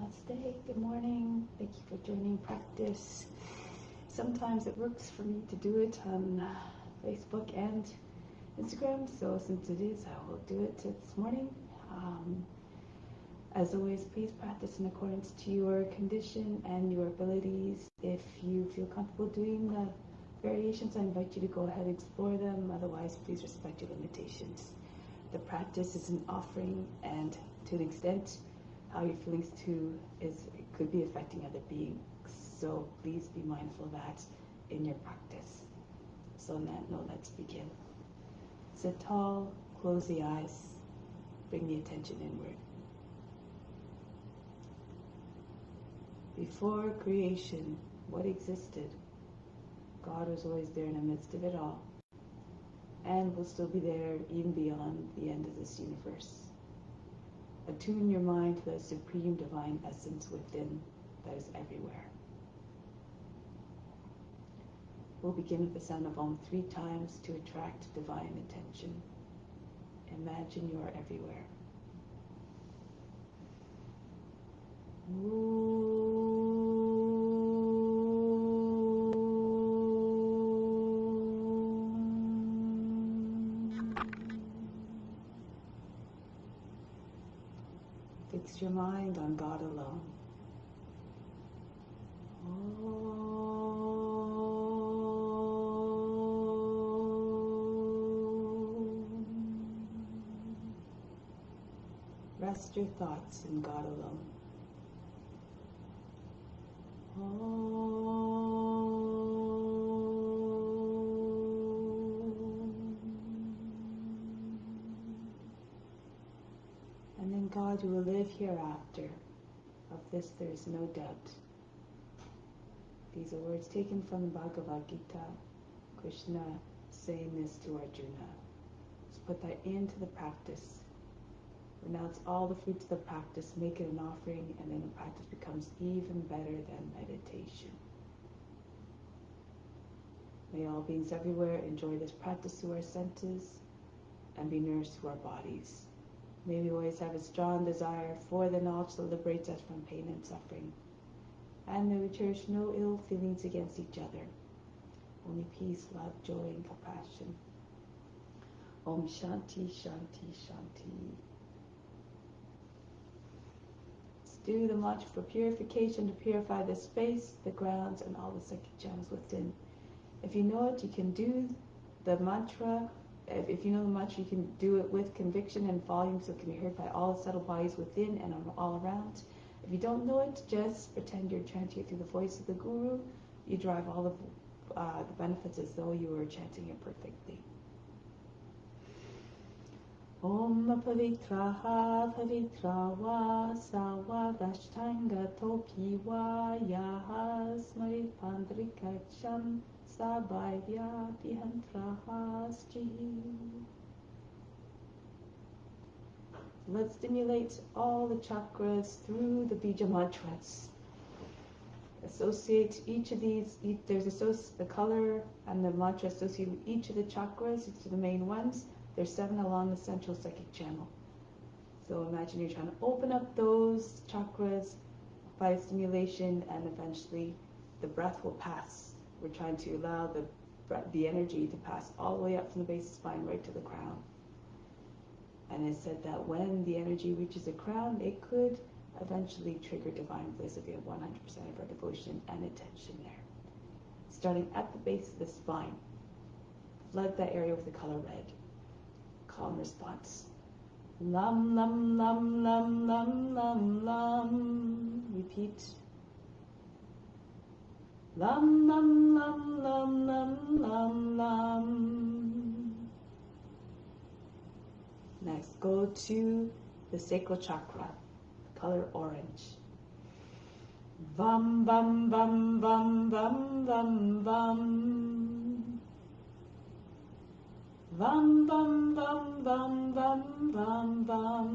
Namaste, good morning. Thank you for joining practice. Sometimes it works for me to do it on Facebook and Instagram, so since it is, I will do it this morning. As always, please practice in accordance to your condition and your abilities. If you feel comfortable doing the variations, I invite you to go ahead and explore them. Otherwise, please respect your limitations. The practice is an offering, and to an extent, how you're feeling it could be affecting other beings. So please be mindful of that in your practice. So on that note, let's begin. Sit tall, close the eyes, bring the attention inward. Before creation, what existed? God was always there in the midst of it all, and will still be there even beyond the end of this universe. Attune your mind to the supreme divine essence within that is everywhere. We'll begin with the sound of Om 3 times to attract divine attention. Imagine you are everywhere. Fix your mind on God alone. Rest your thoughts in God alone. And in God you will live hereafter. Of this there is no doubt. These are words taken from the Bhagavad Gita. Krishna saying this to Arjuna. Let's put that into the practice. Renounce all the fruits of the practice, make it an offering, and then the practice becomes even better than meditation. May all beings everywhere enjoy this practice through our senses and be nourished through our bodies. May we always have a strong desire for the knowledge that liberates us from pain and suffering. And may we cherish no ill feelings against each other. Only peace, love, joy, and compassion. Om Shanti, Shanti, Shanti. Do the mantra for purification to purify the space, the grounds, and all the psychic channels within. If you know it, you can do the mantra. If you know the mantra, you can do it with conviction and volume so it can be heard by all the subtle bodies within and all around. If you don't know it, just pretend you're chanting it through the voice of the Guru. You derive all the benefits as though you were chanting it perfectly. Om Pavitraha Pavitrava Sawa Vashtanga Topiwa Yaha Smarit Pandrikacham Sabhaya Pihantraha Strihi. Let's stimulate all the chakras through the bija mantras. Associate each of these, there's the color and the mantra associated with each of the chakras, each of the main ones. There's 7 along the central psychic channel. So imagine you're trying to open up those chakras by stimulation, and eventually the breath will pass. We're trying to allow the energy to pass all the way up from the base of the spine right to the crown. And it's said that when the energy reaches the crown, it could eventually trigger divine bliss if you have 100% of our devotion and attention there. Starting at the base of the spine, flood that area with the color red. Calm response. Lam, lam, lam, lam, lam, lam, lam. Repeat. Lam, lam, lam, lam, lam, lam, lam. Next, go to the sacral chakra, color orange. Vam, vam, vam, vam, vam, vam, vam. Vam, vam, vam, vam, vam, vam, vam.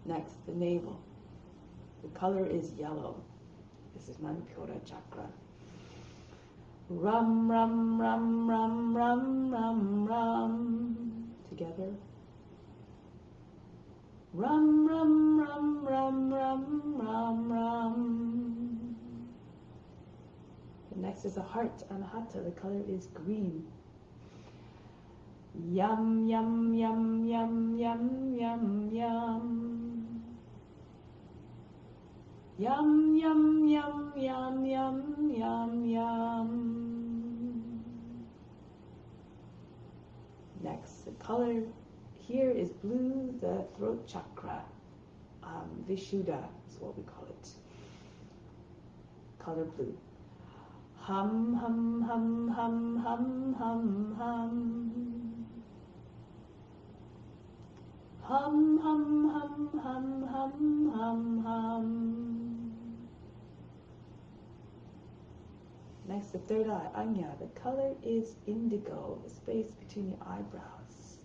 Next, the navel. The color is yellow. This is Manipura chakra. Ram, ram, ram, ram, ram, ram, ram. Together. Ram, ram, ram, ram, ram, ram, ram, ram. The next is a heart, anahata. The color is green. Yum, yum, yum, yum, yum, yum, yum. Yum, yum, yum, yum, yum, yum, yum. Next, the color here is blue, the throat chakra. Vishuddha is what we call it. Color blue. Hum, hum, hum, hum, hum, hum, hum. Hum, hum, hum, hum, hum, hum, hum. Next, the third eye, anya. The color is indigo, the space between your eyebrows.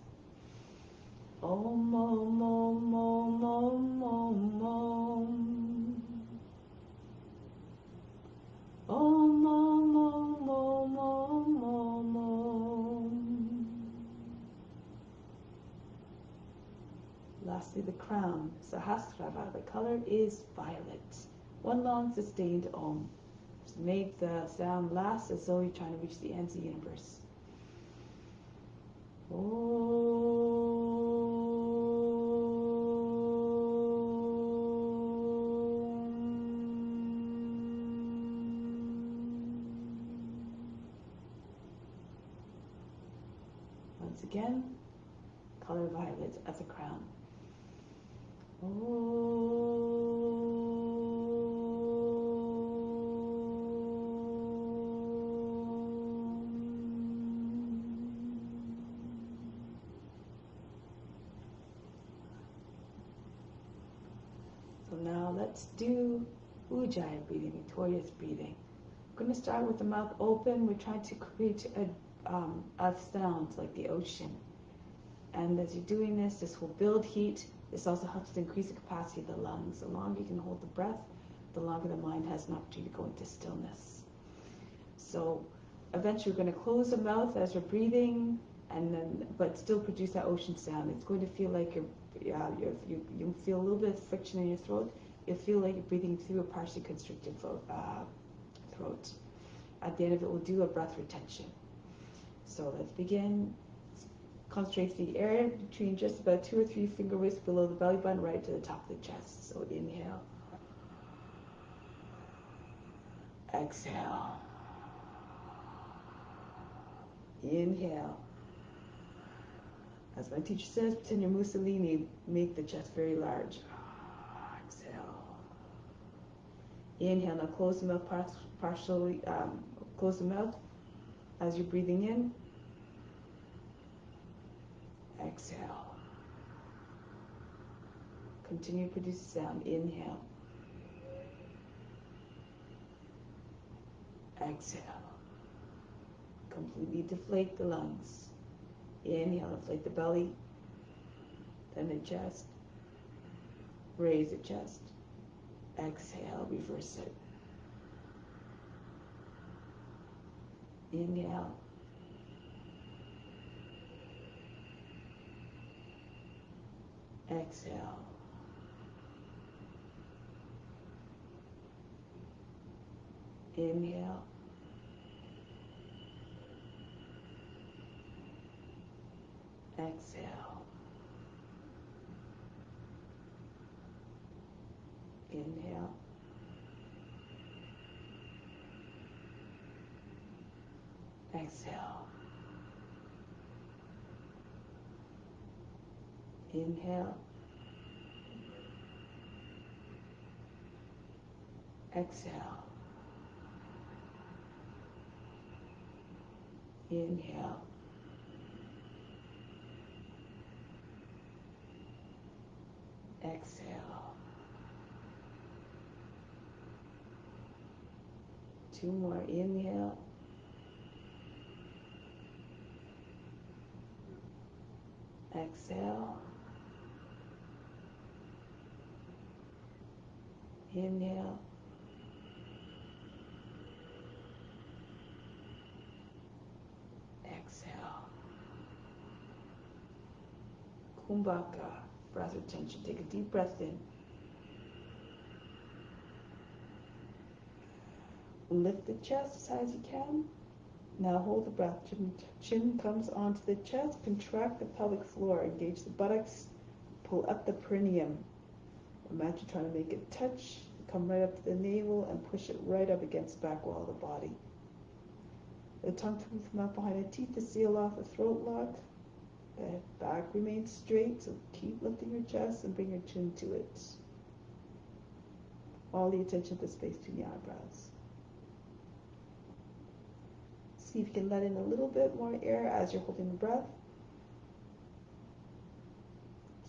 Om, om, om, om, om, om, om. Om, om, om, om, om, om, om. Lastly, the crown, Sahasrara. The color is violet. One long sustained om. Just make the sound last as though you're trying to reach the ends of the universe. Once again, color violet as a crown. So now let's do Ujjayi breathing, victorious breathing. We're going to start with the mouth open. We're trying to create a sound like the ocean. And as you're doing this, this will build heat. This also helps to increase the capacity of the lungs. The longer you can hold the breath, the longer the mind has an opportunity to go into stillness. So eventually we're going to close the mouth as you're breathing, but still produce that ocean sound. It's going to feel like you feel a little bit of friction in your throat. You'll feel like you're breathing through a partially constricted throat. At the end of it, we'll do a breath retention. So let's begin. Concentrate the air between just about 2 or 3 finger widths below the belly button, right to the top of the chest. So inhale. Exhale. Inhale. As my teacher says, pretend you're Mussolini, make the chest very large. Exhale. Inhale. Now close the mouth partially. Close the mouth as you're breathing in. Exhale. Continue to produce sound. Inhale. Exhale. Completely deflate the lungs. Inhale, inflate the belly, then the chest. Raise the chest. Exhale, reverse it. Inhale. Exhale. Inhale. Exhale. Inhale. Exhale. Inhale. Exhale. Inhale. Exhale. 2 more. Inhale. Exhale. Inhale. Exhale. Kumbhaka, breath retention. Take a deep breath in. Lift the chest as high as you can. Now hold the breath. Chin comes onto the chest. Contract the pelvic floor. Engage the buttocks. Pull up the perineum. Imagine trying to make it touch. Come right up to the navel and push it right up against the back wall of the body. The tongue to come out behind the teeth to seal off the throat lock. The back remains straight, so keep lifting your chest and bring your chin to it. All the attention to the space between the eyebrows. See if you can let in a little bit more air as you're holding the breath.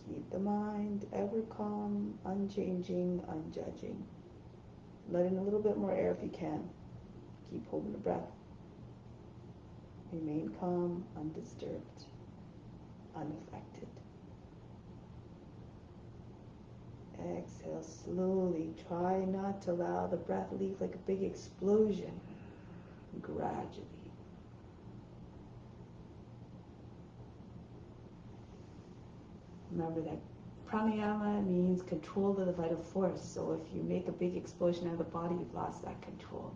Keep the mind ever calm, unchanging, unjudging. Let in a little bit more air if you can. Keep holding the breath. Remain calm, undisturbed, unaffected. Exhale slowly. Try not to allow the breath to leave like a big explosion. Gradually. Remember that pranayama means control of the vital force. So if you make a big explosion out of the body, you've lost that control.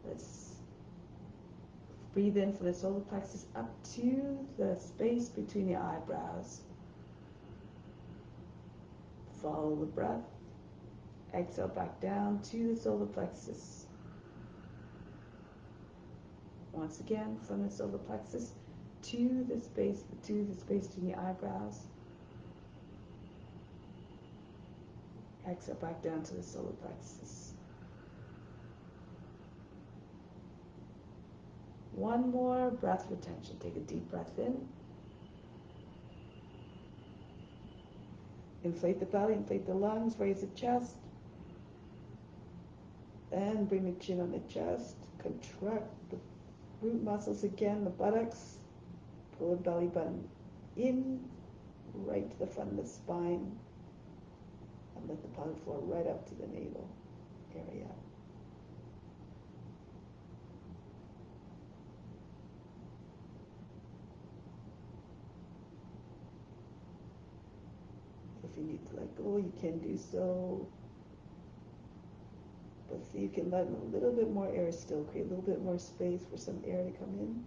Let's breathe in for the solar plexus up to the space between the eyebrows. Follow the breath. Exhale back down to the solar plexus. Once again, from the solar plexus to the space between the eyebrows. Exhale back down to the solar plexus. One more breath retention. Take a deep breath in. Inflate the belly, inflate the lungs, raise the chest. And bring the chin on the chest. Contract the root muscles again, the buttocks. Pull the belly button in, right to the front of the spine. And lift the pelvic floor right up to the navel area. If you need to let go, you can do so. But see, you can let in a little bit more air still. Create a little bit more space for some air to come in.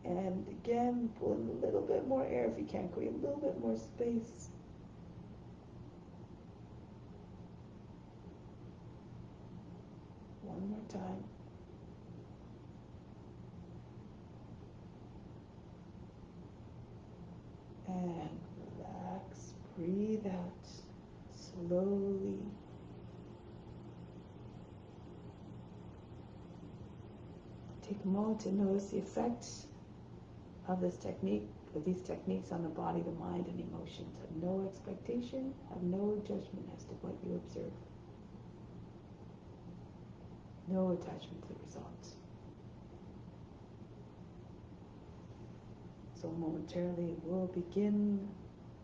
And again, pull in a little bit more air if you can. Create a little bit more space. One more time. And relax. Breathe out slowly. Take a moment to notice the effect of these techniques on the body, the mind, and emotions. Have no expectation, have no judgment as to what you observe. No attachment to the results. So momentarily we'll begin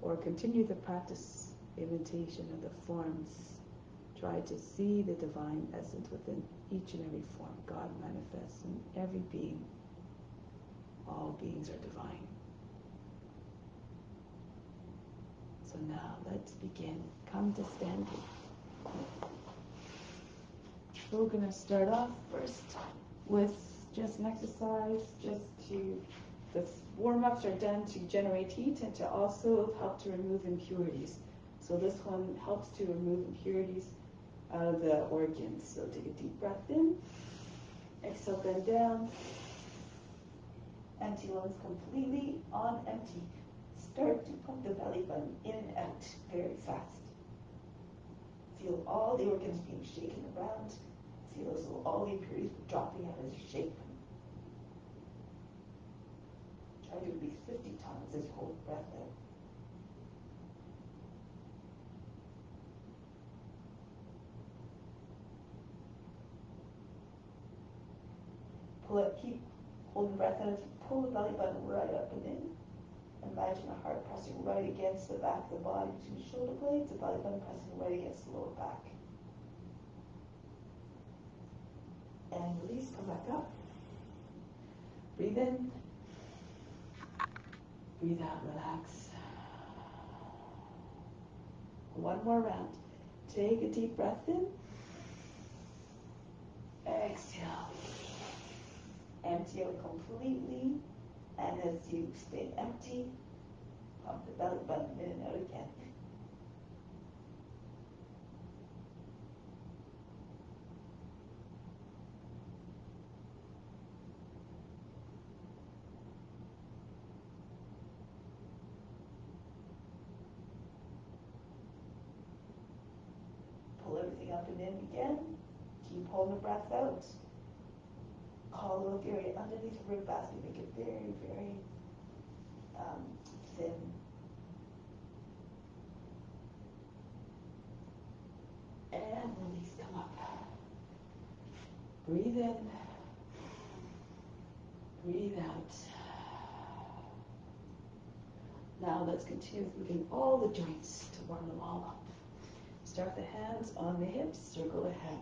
or continue the practice, imitation of the forms. Try to see the divine essence within each and every form. God manifests in every being. All beings are divine. So now let's begin. Come to standing. We're going to start off first with just an exercise, the warm-ups are done to generate heat and to also help to remove impurities. So this one helps to remove impurities out of the organs. So take a deep breath in, exhale, bend down, empty lungs completely, on empty. Start to pump the belly button in and out very fast. Feel all the organs being shaken around. Feel as though all the impurities dropping out as you shake them. Try to release 50 times as you hold the breath out. Pull it, keep holding the breath in as you pull the belly button right up and in. Imagine the heart pressing right against the back of the body between the shoulder blades, the belly button pressing right against the lower back. And release, come back up. Breathe in. Breathe out, relax. One more round. Take a deep breath in. Exhale. Empty out completely. And as you stay empty, pump the belly button in and out again. Pull everything up and in again. Keep holding the breath out. Call out the area underneath the rib basket. Make it very, very thin. And release, come up. Breathe in. Breathe out. Now let's continue moving all the joints to warm them all up. Start the hands on the hips, circle the head.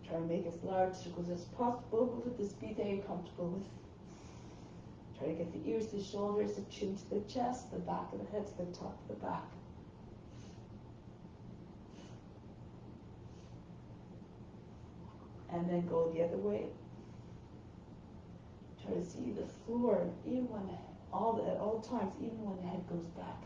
Try to make as large circles as possible. Move at the speed that you're comfortable with. Try to get the ears to the shoulders, the chin to the chest, the back of the head to the top of the back. And then go the other way. Try to see the floor, even when at all times, even when the head goes back.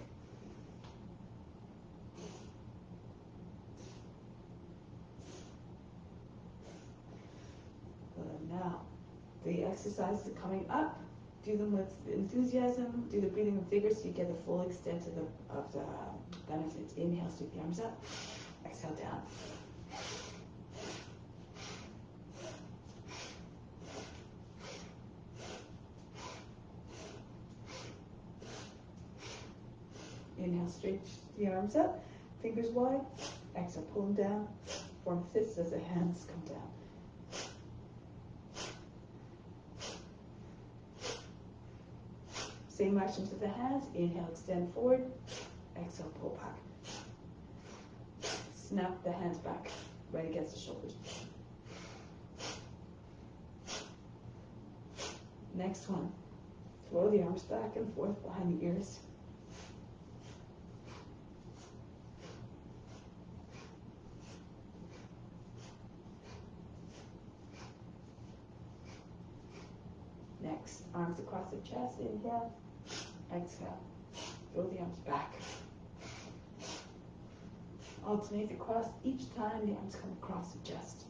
Good. Now, the exercises are coming up. Do them with enthusiasm. Do the breathing with vigor so you get the full extent of the benefits. Inhale, sweep the arms up. Exhale, down. Inhale, stretch the arms up, fingers wide. Exhale, pull them down. Form fists as the hands come down. Same action to the hands. Inhale, extend forward. Exhale, pull back. Snap the hands back, right against the shoulders. Next one. Throw the arms back and forth behind the ears. Next, arms across the chest. Inhale. Exhale. Throw the arms back. Alternate across each time the arms come across the chest.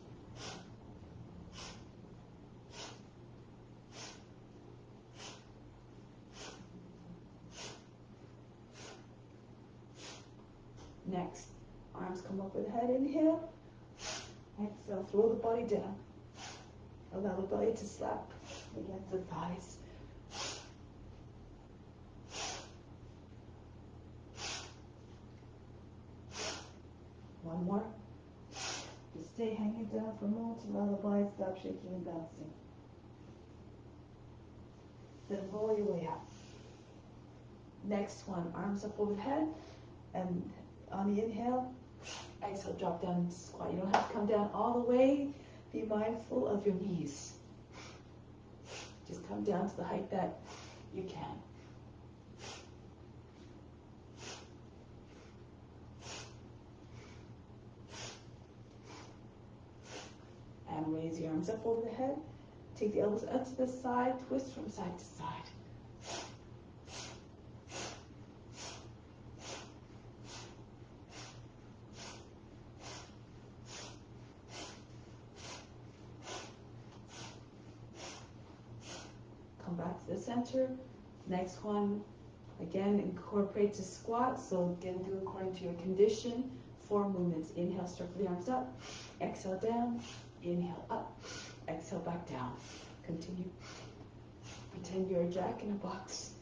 Next, arms come up with the head. Inhale. Exhale. Throw the body down. Allow the belly to slap against the thighs. One more. Just stay hanging down for a moment to allow the body to stop shaking and bouncing. Then roll your way up. Next one, arms up over the head, and on the inhale, exhale, drop down and squat. You don't have to come down all the way. Be mindful of your knees. Just come down to the height that you can. And raise your arms up over the head. Take the elbows out to the side, twist from side to side. Come back to the center. Next one, again, incorporate to squat. So again, do according to your condition. 4 movements. Inhale, circle the arms up. Exhale, down. Inhale, up. Exhale, back down. Continue. Pretend you're a jack in a box.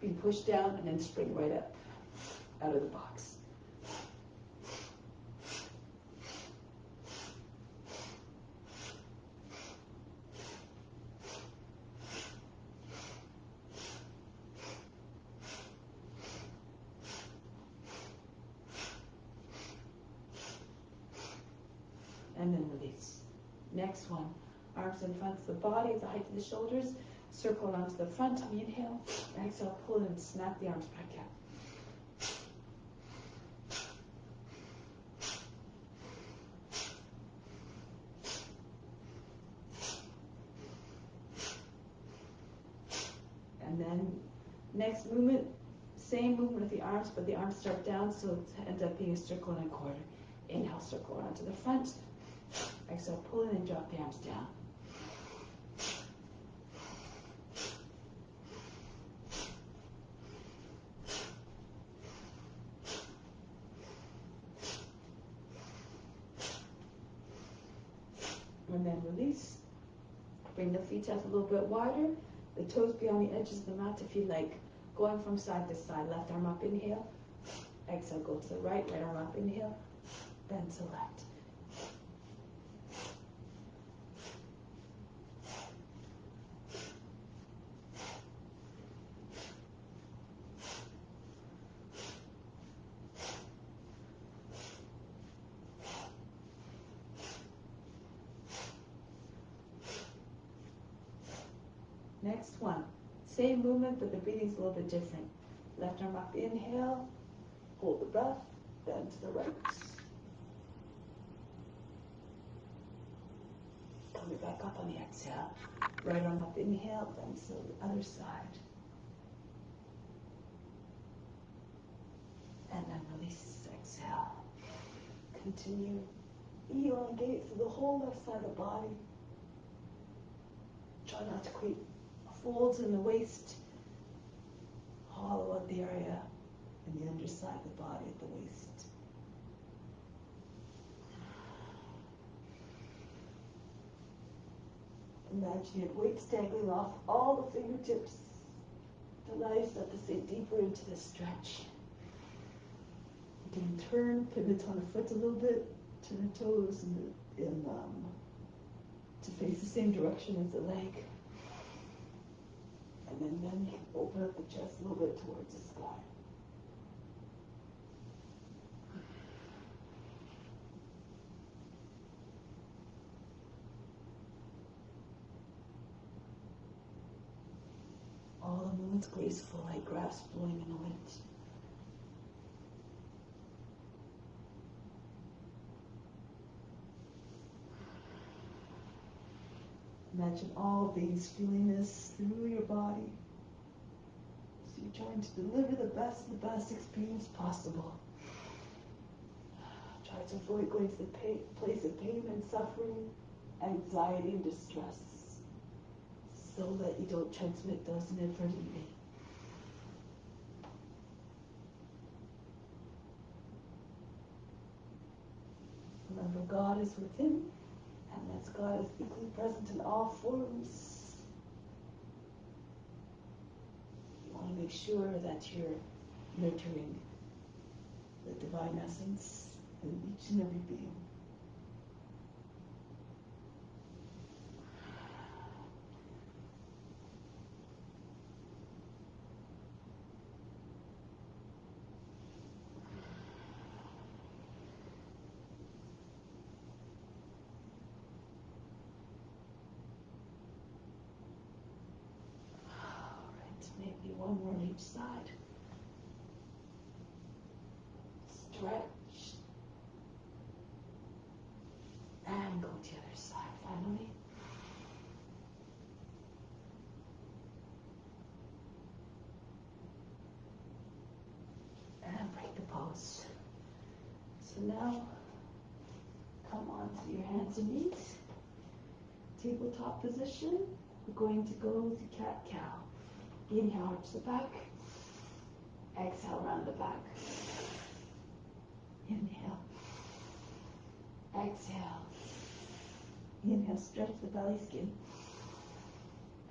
Being pushed down and then spring right up out of the box. And then release. Next one, arms in front of the body at the height of the shoulders. Circle around to the front on the inhale. Exhale, pull and snap the arms back out. And then next movement, same movement with the arms, but the arms start down, so it ends up being a circle and a quarter. Inhale, circle around to the front. Exhale, pull in and drop the arms down. And then release. Bring the feet up a little bit wider. The toes be on the edges of the mat if you like. Going from side to side. Left arm up, inhale. Exhale, go to the right. Right arm up, inhale. Bend to left. Next one. Same movement, but the breathing's a little bit different. Left arm up, inhale. Hold the breath. Bend to the right. Coming back up on the exhale. Right arm up, inhale. Bend to the other side. And then release, exhale. Continue. Elongate through the whole left side of the body. Try not to create folds in the waist. Hollow out the area in the underside of the body at the waist. Imagine you have weights dangling off all the fingertips to allow yourself to sink deeper into the stretch. You can turn, pivot on the foot a little bit, turn the toes to face the same direction as the leg. And then you can open up the chest a little bit towards the sky. All the movements graceful, like grass blowing in the wind. Imagine all these feeling this through your body. So you're trying to deliver the best experience possible. Try to avoid going to the place of pain and suffering, anxiety and distress, so that you don't transmit those inadvertently. Remember, God is within. And as God is equally present in all forms, you want to make sure that you're nurturing the divine essence in each and every being. Maybe one more on each side. Stretch. And go to the other side finally. And break the pose. So now, come on to your hands and knees. Tabletop position. We're going to go to cat-cow. Inhale, arch the back. Exhale, round the back. Inhale. Exhale. Inhale, stretch the belly skin.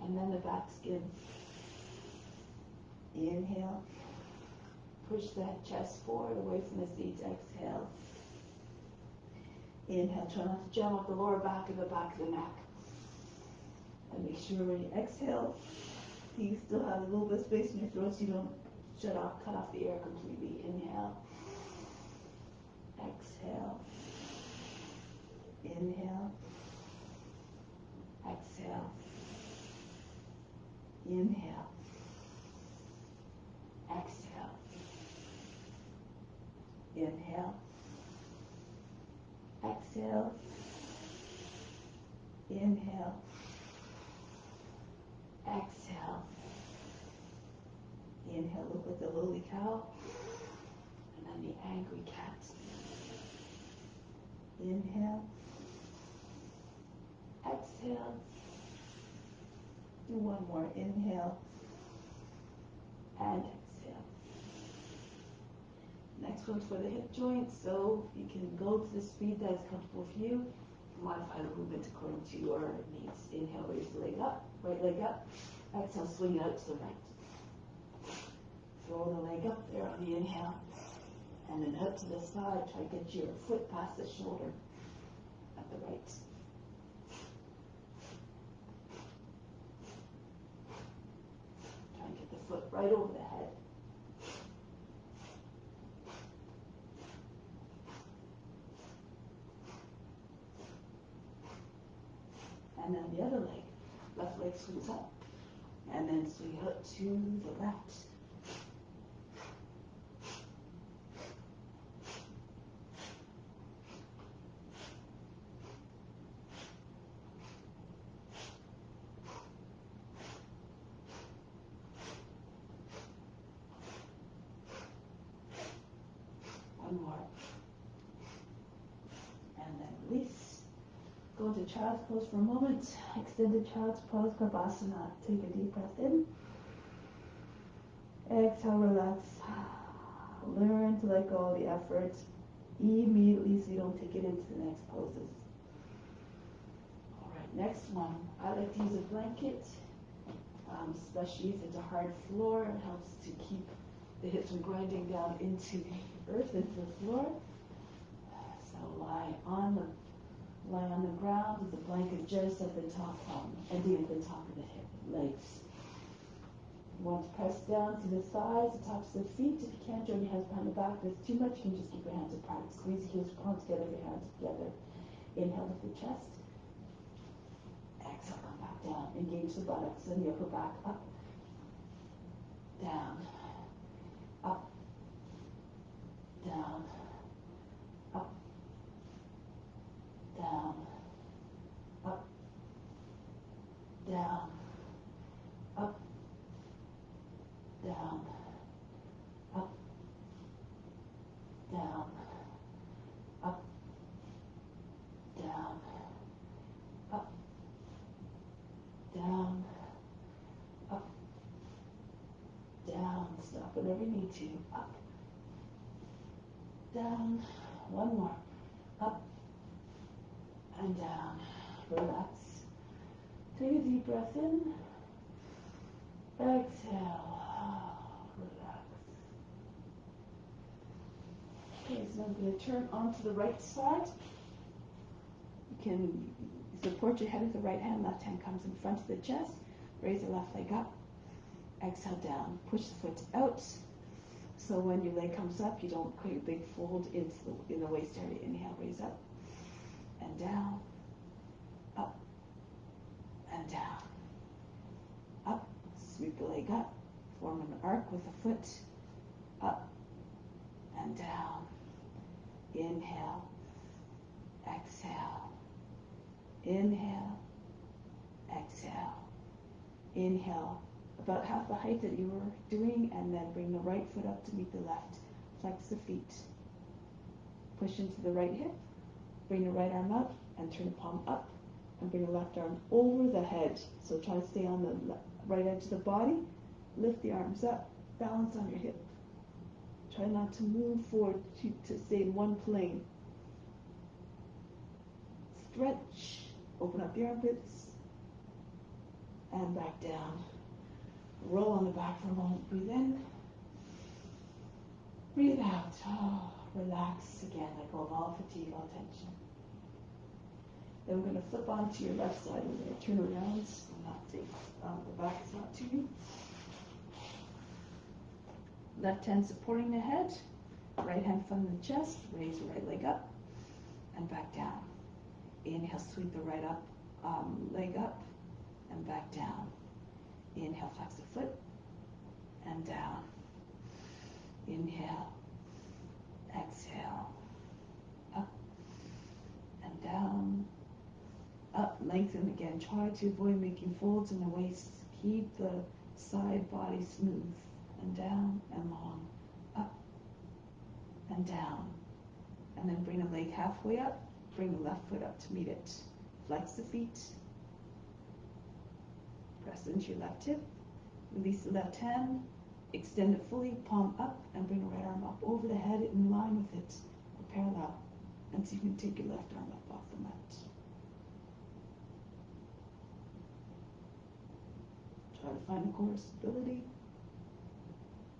And then the back skin. Inhale. Push the chest forward away from the seats. Exhale. Inhale, try not to jam up the lower back and the back of the neck. And make sure when you exhale, you still have a little bit of space in your throat so you don't cut off the air completely. Inhale. Exhale. Inhale. Exhale. Inhale. Exhale. Inhale. Exhale. Inhale. Exhale. Inhale, look like the lowly cow. And then the angry cat. Inhale. Exhale. Do one more. Inhale. And exhale. Next one's for the hip joints, so you can go to the speed that is comfortable for you. Modify the movement according to your needs. Inhale, raise the leg up, right leg up. Exhale, swing it out to the right. Throw the leg up there on the inhale. And then up to the side, try to get your foot past the shoulder at the right. Try and get the foot right over the head. And then the other leg, left leg swings up, and then swing out to the left. One more. And then release. Go into child's pose for a moment. Extended child's pose, Karvasana. Take a deep breath in. Exhale, relax. Learn to let go of the effort immediately so you don't take it into the next poses. Alright, next one. I like to use a blanket, especially if it's a hard floor. It helps to keep the hips from grinding down into the earth, into the floor. So lie on the ground with the blanket just at the top, ending at the top of the hip, legs. You want to press down to the thighs, the tops of the feet. If you can't, join your hands behind the back. If it's too much, you can just keep your hands apart. Squeeze your heels, palms together, your hands together. Inhale, lift the chest. Exhale, come back down. Engage the buttocks and the upper back. Up, down, up, down, up, down, up, down, up, down, up, down, up, down, up, down, up, down. Stop whenever you need to. Up, down. One more. Up and down. Relax. Take a deep breath in. Exhale. Relax. Okay, so I'm going to turn onto the right side. You can support your head with the right hand. Left hand comes in front of the chest. Raise the left leg up. Exhale down. Push the foot out. So when your leg comes up, you don't create a big fold in the waist area. Inhale, raise up and down, up and down, up. Sweep the leg up. Form an arc with the foot. Up and down. Inhale, exhale. Inhale, exhale. Inhale, about half the height that you were doing, and then bring the right foot up to meet the left. Flex the feet. Push into the right hip. Bring the right arm up and turn the palm up, and bring the left arm over the head. So try to stay on the right edge of the body. Lift the arms up. Balance on your hip. Try not to move forward, to stay in one plane. Stretch. Open up the armpits. And back down. Roll on the back for a moment. Breathe in. Breathe out. Oh, relax again. Let go of all fatigue, all tension. Then we're going to flip onto your left side. We're going to turn around. So the back is not to you. Left hand supporting the head. Right hand from the chest. Raise the right leg up and back down. Inhale, sweep the right leg up and back down. Inhale, flex the foot and down. Inhale, exhale, up and down, up, lengthen again. Try to avoid making folds in the waist. Keep the side body smooth and down and long, up and down. And then bring the leg halfway up, bring the left foot up to meet it. Flex the feet, press into your left hip, release the left hand, extend it fully, palm up, and bring the right arm up over the head in line with it, or parallel. And so you can take your left arm up off the mat. Try to find the core stability.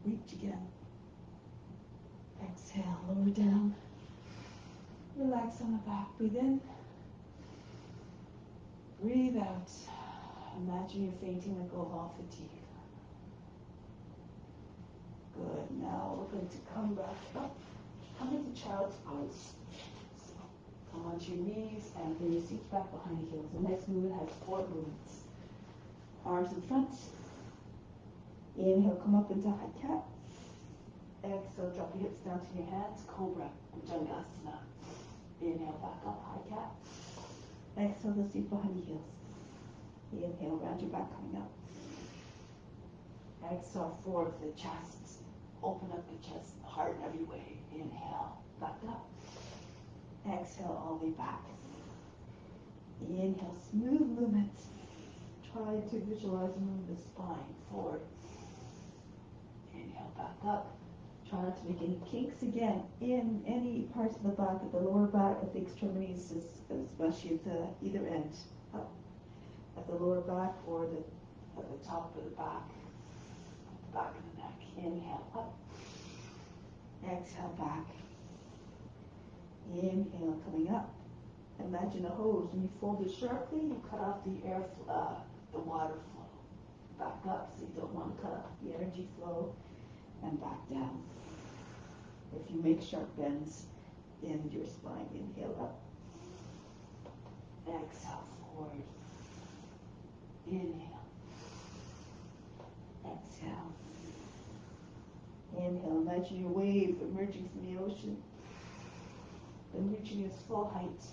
Reach again. Exhale, lower down. Relax on the back. Breathe in. Breathe out. Imagine you're fainting, let go of all fatigue. Good. Now we're going to come back up. Come into child's pose. So come onto your knees and bring your seats back behind the heels. The next movement has 4 movements. Arms in front. Inhale, come up into high cat. Exhale, drop your hips down to your hands. Cobra, Bhujangasana. Inhale, back up, high cat. Exhale, the seat behind the heels. Inhale, round your back coming up. Exhale, forward the chest. Open up the chest, heart every way. Inhale, back up. Exhale, all the way back. Inhale, smooth movement. Try to visualize and move the spine forward. Inhale, back up. Try not to make any kinks again in any parts of the back, at the lower back, at the extremities, especially at the either end. Up at the lower back or at the top of the back of the neck. Inhale, up. Exhale, back. Inhale, coming up. Imagine a hose. When you fold it sharply, you cut off the the water flow. Back up, so you don't want to cut off the energy flow, and back down. If you make sharp bends in your spine, inhale up. Exhale, forward. Inhale. Exhale. Inhale, imagine your wave emerging from the ocean and reaching its full height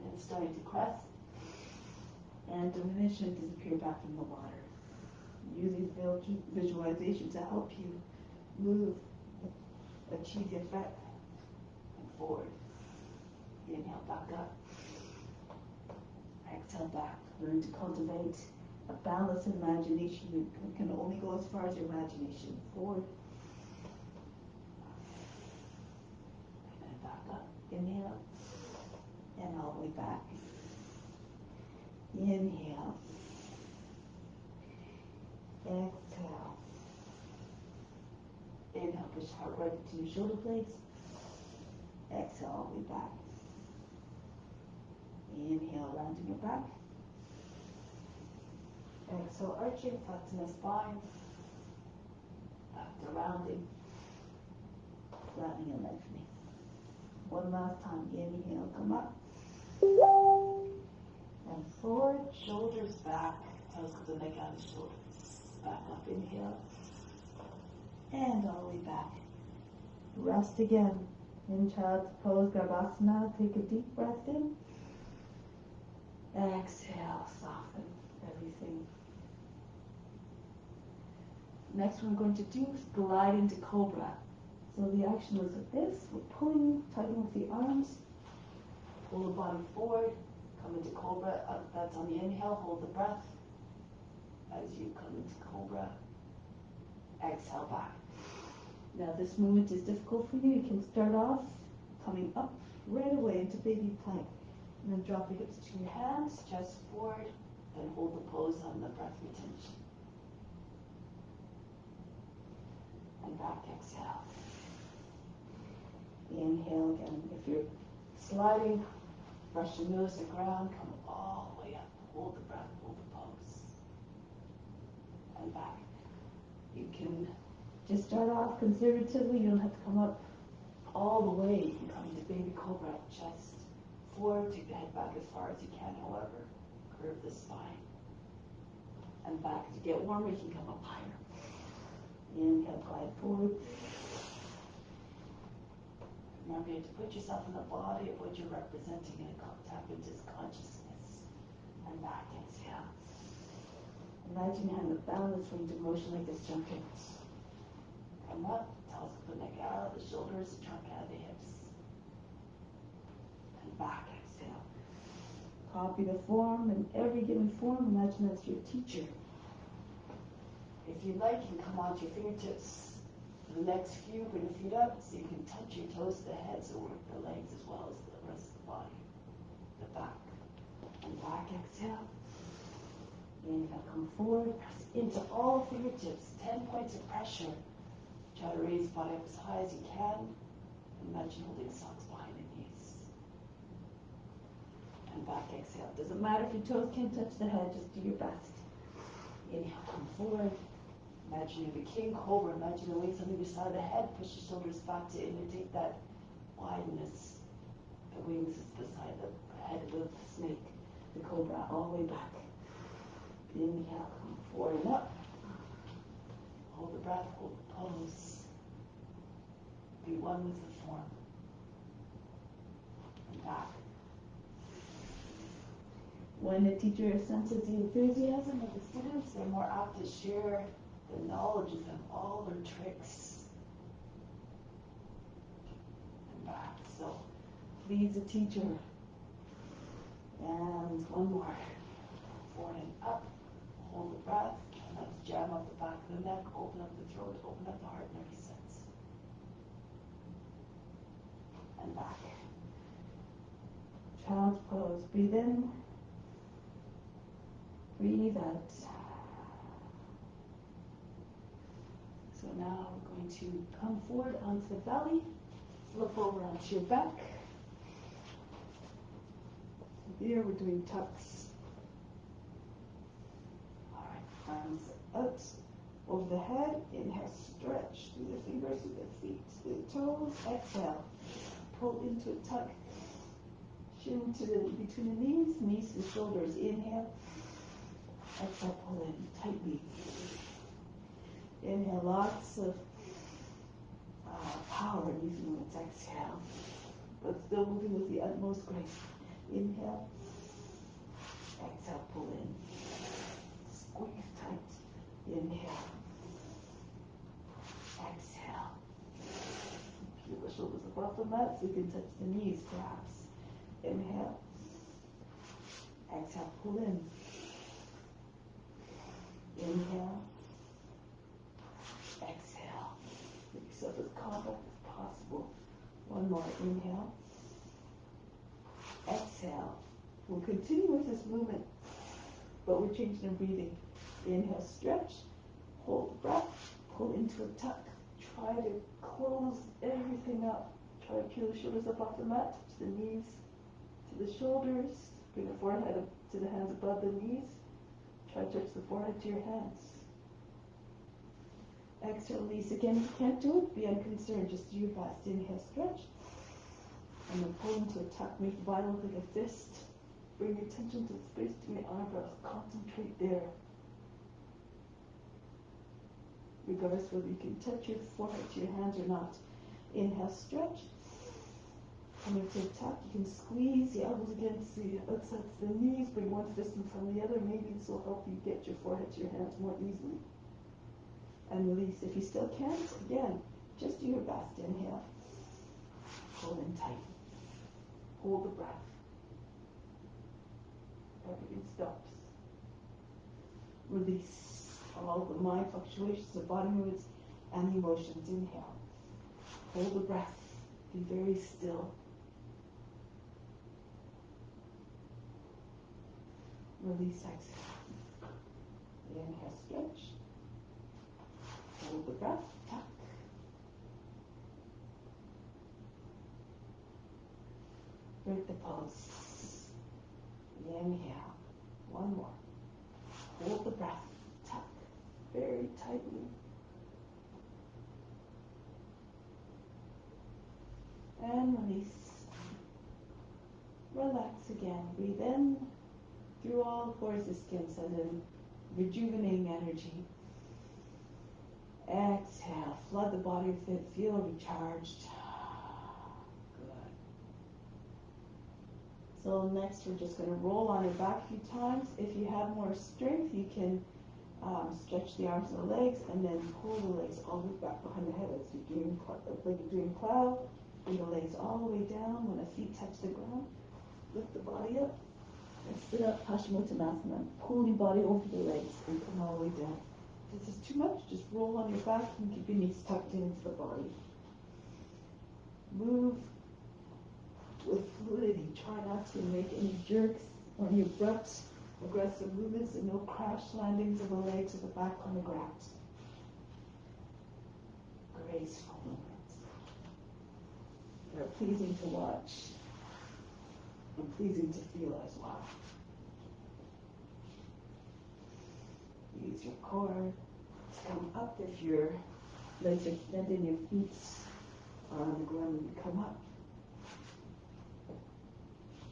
and starting to crest and diminish and disappear back from the water. Use these visualization to help you move, achieve the effect, and forward. Inhale, back up. Exhale, back. Learn to cultivate a balanced imagination. You can only go as far as your imagination. Forward. And then back up. Inhale. And all the way back. Inhale. Exhale. Inhale, push heart right into your shoulder blades. Exhale, all the way back. Inhale, rounding your back. Exhale, arching, flexing the spine. Back to rounding. Flattening and lengthening. One last time. Inhale, come up. And forward, shoulders back. Toes to the neck and the shoulders. Back up, inhale. And all the way back. Rest again. In child's pose, Garbhasana. Take a deep breath in. Exhale, soften everything. Next we're going to do is glide into Cobra. So the action looks like this. We're pulling, tugging with the arms. Pull the body forward. Come into Cobra. That's on the inhale. Hold the breath. As you come into Cobra. Exhale, back. Now this movement is difficult for you. You can start off coming up right away into baby plank. And then drop your hips to your hands, chest forward, then hold the pose on the breath retention. And back, exhale. Inhale again. If you're sliding, brush your nose to the ground, come all the way up. Hold the breath, hold the pose. And back. You can just start off conservatively. You don't have to come up all the way. You can come into baby cobra, chest forward, take the head back as far as you can, however. Curve the spine. And back. As you get warmer, you can come up higher. Inhale, glide forward. Remember, you have to put yourself in the body of what you're representing and tap into this consciousness. And back, exhale. Imagine having a balanced range of motion like this, jumping. Come up, tells the neck out, the shoulders, the trunk out, the hips. And back, exhale. Copy the form, and every given form, imagine that's your teacher. If you like, you can come onto your fingertips. For the next few, bring the feet up so you can touch your toes to the head, so work the legs as well as the rest of the body. The back. And back, exhale. Inhale, come forward, press into all fingertips. 10 points of pressure. Try to raise the body up as high as you can. Imagine holding socks behind the knees. And back, exhale. Doesn't matter if your toes can't touch the head, just do your best. Inhale, come forward. Imagine you're the king cobra. Imagine the wings on either side of the head. Push your shoulders back to imitate that wideness. The wings is beside the head of the snake. The cobra all the way back. Inhale, come forward and up. Hold the breath, hold the pose. Be one with the form. And back. When the teacher senses the enthusiasm of the students, they're more apt to share the knowledge of them, all their tricks. And back. So, please the teacher. And one more. Forward and up. Hold the breath. Try not to jam up the back of the neck. Open up the throat. Open up the heart in every sense. And back. Child's pose. Breathe in. Breathe out. So now we're going to come forward onto the belly. Flip over onto your back. Here we're doing tucks. Arms out over the head. Inhale, stretch through the fingers, through the feet, through the toes. Exhale, pull into a tuck. Shin to between the knees to the shoulders. Inhale. Exhale, pull in tightly. Inhale, lots of power in these movements. Exhale, but still moving with the utmost grace. Inhale. Exhale, pull in. Squeeze tight. Inhale. Exhale. Keep the shoulders above the mat so you can touch the knees perhaps. Inhale. Exhale, pull in. Inhale. Exhale. Make yourself as compact as possible. One more. Inhale. Exhale. We'll continue with this movement, but we're changing the breathing. Inhale, stretch. Hold the breath. Pull into a tuck. Try to close everything up. Try to peel the shoulders up off the mat. Touch the knees to the shoulders. Bring the forehead up to the hands above the knees. Try to touch the forehead to your hands. Exhale, release. Again, if you can't do it, be unconcerned. Just do your best. Inhale, stretch. And then pull into a tuck. Make the body look like a fist. Bring your attention to the space between the eyebrows. Concentrate there. Regardless whether you can touch your forehead to your hands or not. Inhale, stretch. Coming to a tuck, you can squeeze the elbows against the outsides of the knees. Bring one fist in front of the other. Maybe this will help you get your forehead to your hands more easily. And release. If you still can't, again, just do your best. Inhale. Pull in tight. Hold the breath. Everything stops. Release all the mind fluctuations, the body movements, and the emotions. Inhale. Hold the breath. Be very still. Release, exhale. Inhale, stretch. Hold the breath. Tuck. Break the pulse. Inhale. One more. Hold the breath. Tuck. Very tightly. And release. Relax again. Breathe in through all the pores of the skin, send in rejuvenating energy. Exhale. Flood the body with it. Feel recharged. Good. So next we're just going to roll on your back a few times. If you have more strength, you can Stretch the arms and the legs, and then pull the legs all the way back behind the head as you're doing, like you're doing plow. Bring the legs all the way down. When the feet touch the ground, lift the body up and sit up, Paschimottanasana. Pull your body over the legs and come all the way down. If this is too much, just roll on your back and keep your knees tucked into the body. Move with fluidity. Try not to make any jerks or any abrupt, aggressive movements, and no crash landings of the legs or the back on the ground. Graceful movements. They're pleasing to watch and pleasing to feel as well. Use your core to come up if your legs are extended, your feet are on the ground when you come up.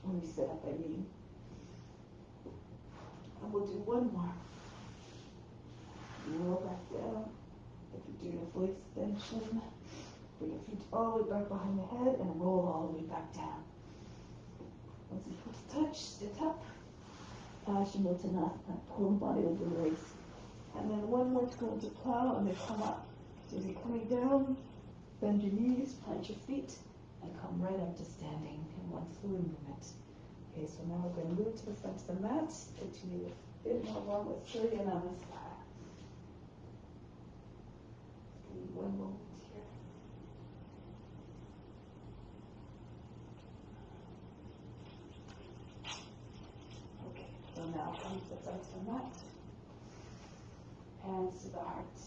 When you sit up, I mean. And we'll do one more. Roll back down. If you're doing a full extension, bring your feet all the way back behind the head and roll all the way back down. Once you feel touch, sit up. Paschimottanasana. Pull the body over the legs. And then one more to go into plow and then come up. So as you're coming down, bend your knees, plant your feet, and come right up to standing in one fluid movement. Okay, so now we're going to move to the front of the mat. Continue a bit more warm with Surya Namaskar. Give me one moment here. Okay, so now come to the front of the mat. Hands to the heart.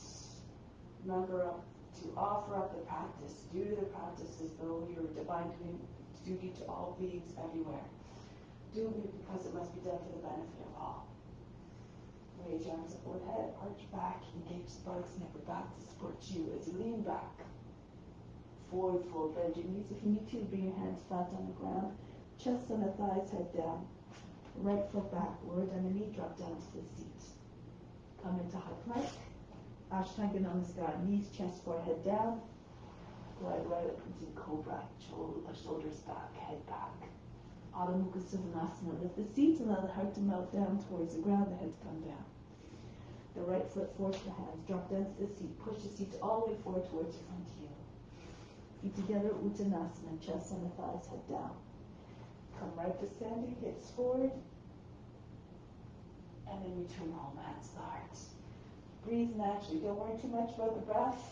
Remember to offer up the practice. Do the practice as though you're divine duty to all beings everywhere. Do it because it must be done for the benefit of all. Raise your arms up overhead, arch back, engage the buttocks and upper back to support you as you lean back. Forward fold, bend your knees. If you need to, bring your hands flat on the ground. Chest on the thighs, head down. Right foot back, lower down the knee, drop down to the seat. Come into high plank. Ashtanga Namaskar, knees, chest, forehead down. Glide right up into cobra, shoulders back, head back. Adho Mukha Svanasana. Lift the seat, allow the heart to melt down towards the ground, the head to come down. The right foot forward the hands, drop down to the seat, push the seat all the way forward towards your front heel. Feet together, Uttanasana, chest on the thighs, head down. Come right to standing, hips forward, and then return home, hands to the heart. Breathe naturally, don't worry too much about the breath,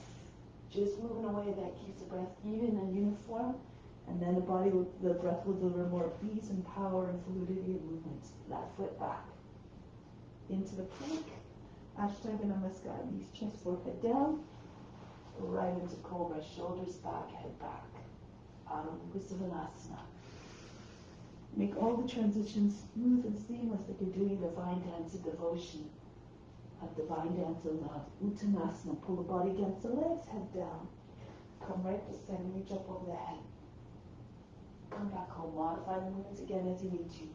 just move in a way that keeps the breath even and uniform. And then the breath will deliver more ease and power and fluidity and movement. That foot back. Into the plank. Ashtanga Namaskar. Knees, chest, forehead down. Right into cobra. Shoulders back, head back. Adho Mukha Svanasana. Make all the transitions smooth and seamless like you're doing a divine dance of devotion. A divine dance of love. Uttanasana. Pull the body against the legs, head down. Come right to standing, reach up over the head. Come back home, modify the movements again as you need to.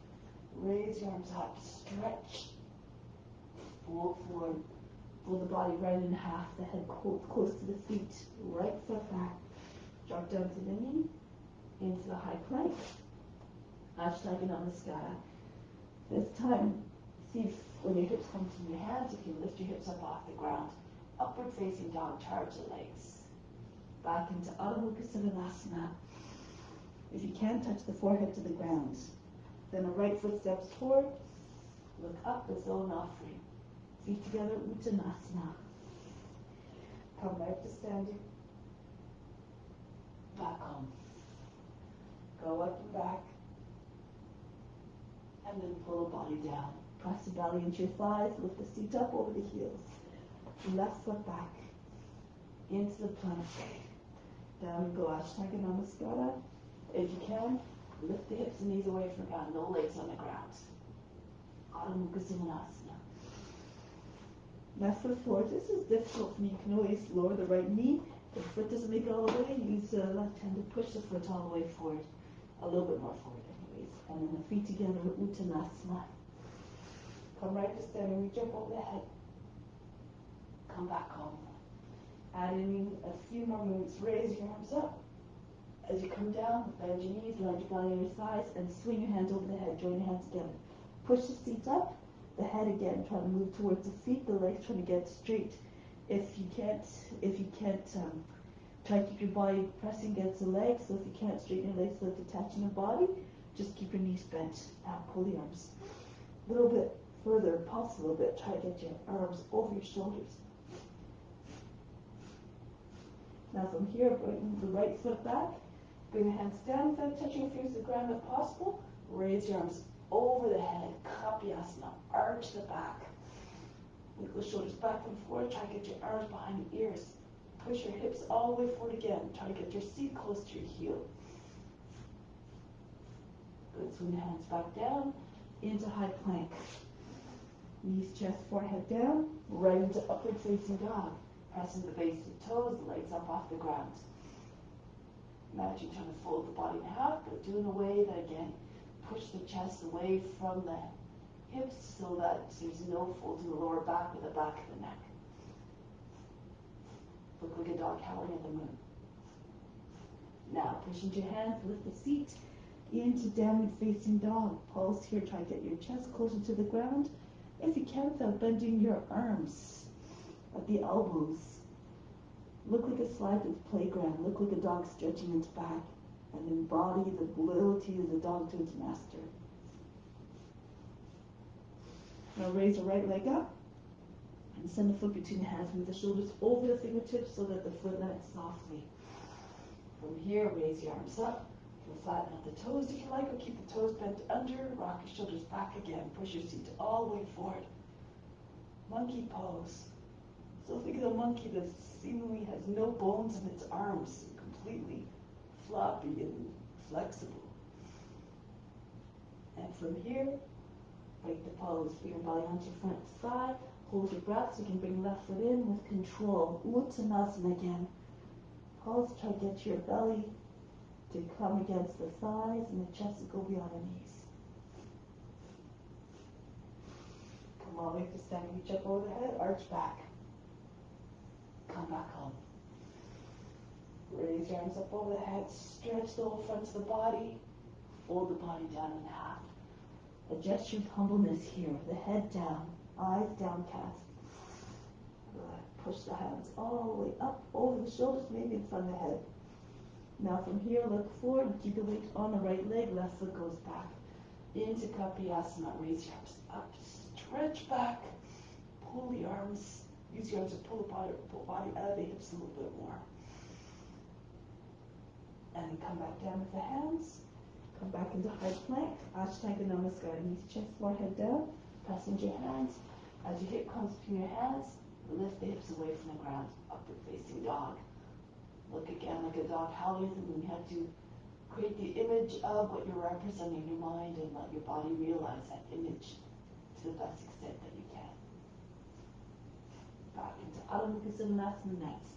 Raise your arms up, stretch. Fold forward. Fold the body right in half, the head close to the feet. Right foot back. Drop down to the knee, into the high plank. Ashtanga Namaskar. This time, see if when your hips come to your hands, you can lift your hips up off the ground. Upward facing dog, charge the legs. Back into Adho Mukha Svanasana. If you can, touch the forehead to the ground. Then the right foot steps forward. Look up as though an offering. Feet together, Uttanasana. Come right to standing. Back home. Go up and back. And then pull the body down. Press the belly into your thighs. Lift the seat up over the heels. Left foot back. Into the plank. Down and go Ashtanga Namaskara. If you can, lift the hips and knees away from the ground, no legs on the ground. Adho Mukha Svanasana. Left foot forward. This is difficult for me. You can always lower the right knee. If the foot doesn't make it all the way, use the left hand to push the foot all the way forward. A little bit more forward anyways. And then the feet together, Uttanasana. Come right to standing, reach up over the head. Come back home. Add in a few more movements. Raise your arms up. As you come down, bend your knees, land your belly on your thighs, and swing your hands over the head. Join your hands together. Push the seat up, The head again, trying to move towards the feet, the legs trying to get straight. If you can't, try to keep your body pressing against the legs. So if you can't straighten your legs so it's attaching the body, just keep your knees bent. Now pull the arms a little bit further, pulse a little bit. Try to get your arms over your shoulders. Now from here, bring the right foot back. Bring the hands down without touching your fingers to the ground if possible. Raise your arms over the head. Kapyasana. Arch the back. Wiggle the shoulders back and forward. Try to get your arms behind the ears. Push your hips all the way forward again. Try to get your seat close to your heel. Good. Swing the hands back down into high plank. Knees, chest, forehead down. Right into upward facing dog. Pressing the base of the toes, the legs up off the ground. Imagine trying to fold the body in half, but do in a way that, again, push the chest away from the hips so that there's no fold to the lower back or the back of the neck. Look like a dog howling at the moon. Now, push into your hands, lift the seat into downward facing dog. Pulse here, try to get your chest closer to the ground. If you can, without bending your arms at the elbows. Look like a slide at the playground. Look like a dog stretching its back. And embody the loyalty of the dog to its master. Now raise the right leg up and send the foot between the hands. Move the shoulders over the fingertips so that the foot lands softly. From here, raise your arms up. Flatten out the toes if you like, or keep the toes bent under. Rock your shoulders back again. Push your seat all the way forward. Monkey pose. So think of the monkey that seemingly has no bones in its arms, completely floppy and flexible. And from here, break the pose. Bring your belly onto your front thigh. Hold your breath so you can bring left foot in with control. Uttanasana again. Pulse, try to get your belly to come against the thighs and the chest to go beyond the knees. Come all the way to stand. Reach up over the head, arch back. Come back home. Raise your arms up over the head. Stretch the whole front of the body. Fold the body down in half. A gesture of humbleness here. The head down, eyes downcast. Good. Push the hands all the way up over the shoulders, maybe in front of the head. Now from here, look forward. Keep your weight on the right leg. Left foot goes back. Into Kapyasana. Raise your arms up. Stretch back. Pull the arms. Use your arms to pull the body out of the hips a little bit more. And then come back down with the hands. Come back into high plank. Ashtanga Namaskar. Knees, chest, forehead down. Press into your hands. As your hip comes between your hands, lift the hips away from the ground. Upward facing dog. Look again like a dog howling at the moon. You have to create the image of what you're representing in your mind and let your body realize that image to the best extent that you can. Back into Adho Mukha Svanasana next.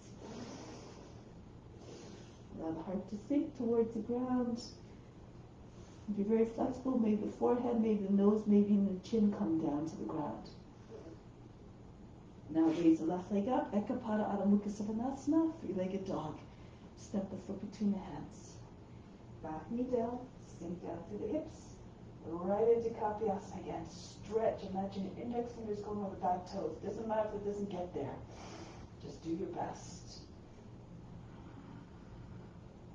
Allow the heart to sink towards the ground. Be very flexible. Maybe the forehead, maybe the nose, maybe even the chin come down to the ground. Now raise the left leg up. Ekapada Adho Mukha Svanasana. Three-legged dog. Step the foot between the hands. Back knee down. Sink down through the hips. Right into Kapyasana again. Stretch. Imagine your index fingers going over the back toes. Doesn't matter if it doesn't get there. Just do your best.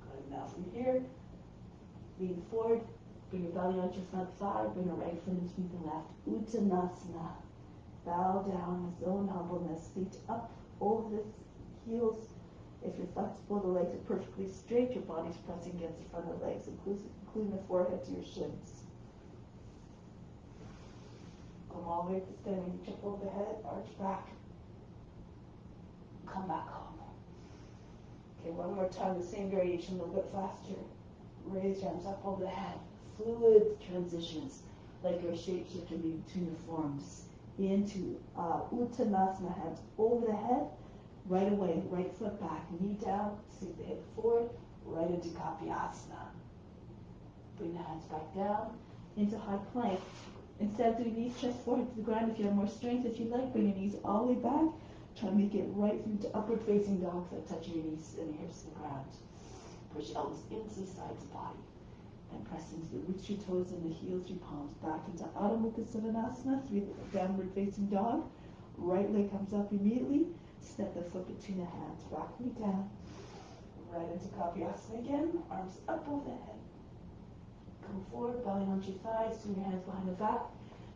Good. Now from here, lean forward. Bring your belly onto your front thigh. Bring your right foot in between the left. Uttanasana. Bow down with own humbleness. Feet up over the heels. If you're flexible, the legs are perfectly straight. Your body's pressing against the front of the legs, including the forehead to your shins. Come all the way to standing. Reach up over the head. Arch back. Come back home. Okay, one more time. The same variation, a little bit faster. Raise your arms up over the head. Fluid transitions, like you're shape-shifting between the forms. Into Uttanasana, hands over the head, right away, right foot back, knee down, sink the hip forward, right into Kapyasana. Bring the hands back down into high plank. Instead of doing knees, chest, forehead to the ground, if you have more strength, if you like, bring your knees all the way back. Try to make it right through to upward facing dog, so touching your knees and your hips to the ground. Push your elbows into the sides of the body. And press into the roots of your toes and the heels, your palms back into Adho Mukha Svanasana, downward facing dog. Right leg comes up immediately. Step the foot between the hands, back knee down. Right into Kapiasana again, arms up over the head. Come forward, belly onto your thighs, swing your hands behind the back.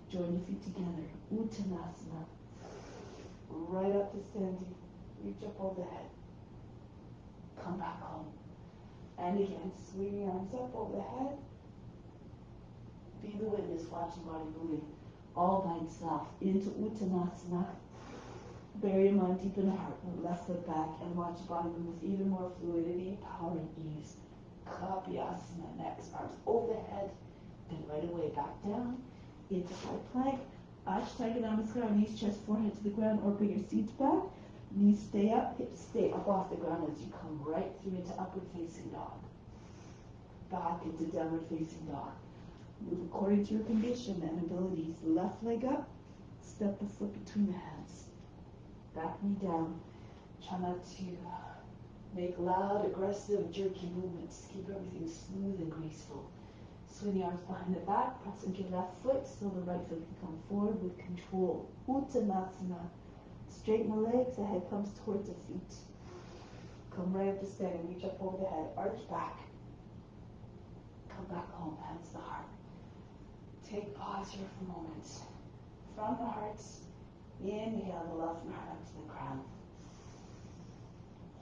Join your feet together, Uttanasana. Right up to standing, reach up over the head. Come back home. And again, swing your arms up over the head. Be the witness, watch your body moving all by itself into Uttanasana. Bury your mind deep in the heart, left foot back, and watch your body move with even more fluidity, power, and ease. Kapiasana, next, arms over the head, then right away back down into high plank. Ashtanga Namaskar, knees, chest, forehead to the ground, or bring your seats back. Knees stay up, hips stay up off the ground as you come right through into upward facing dog. Back into downward facing dog. Move according to your condition and abilities. Left leg up, step the foot between the hands. Back knee down. Try not to make loud, aggressive, jerky movements. Keep everything smooth and graceful. Swing the arms behind the back, press into your left foot so the right foot can come forward with control. Uttanasana. Straighten the legs, the head comes towards the feet. Come right up to standing, reach up over the head, arch back. Come back home, hands to the heart. Take pause here for a moment. From the heart, inhale the love from the heart up to the crown.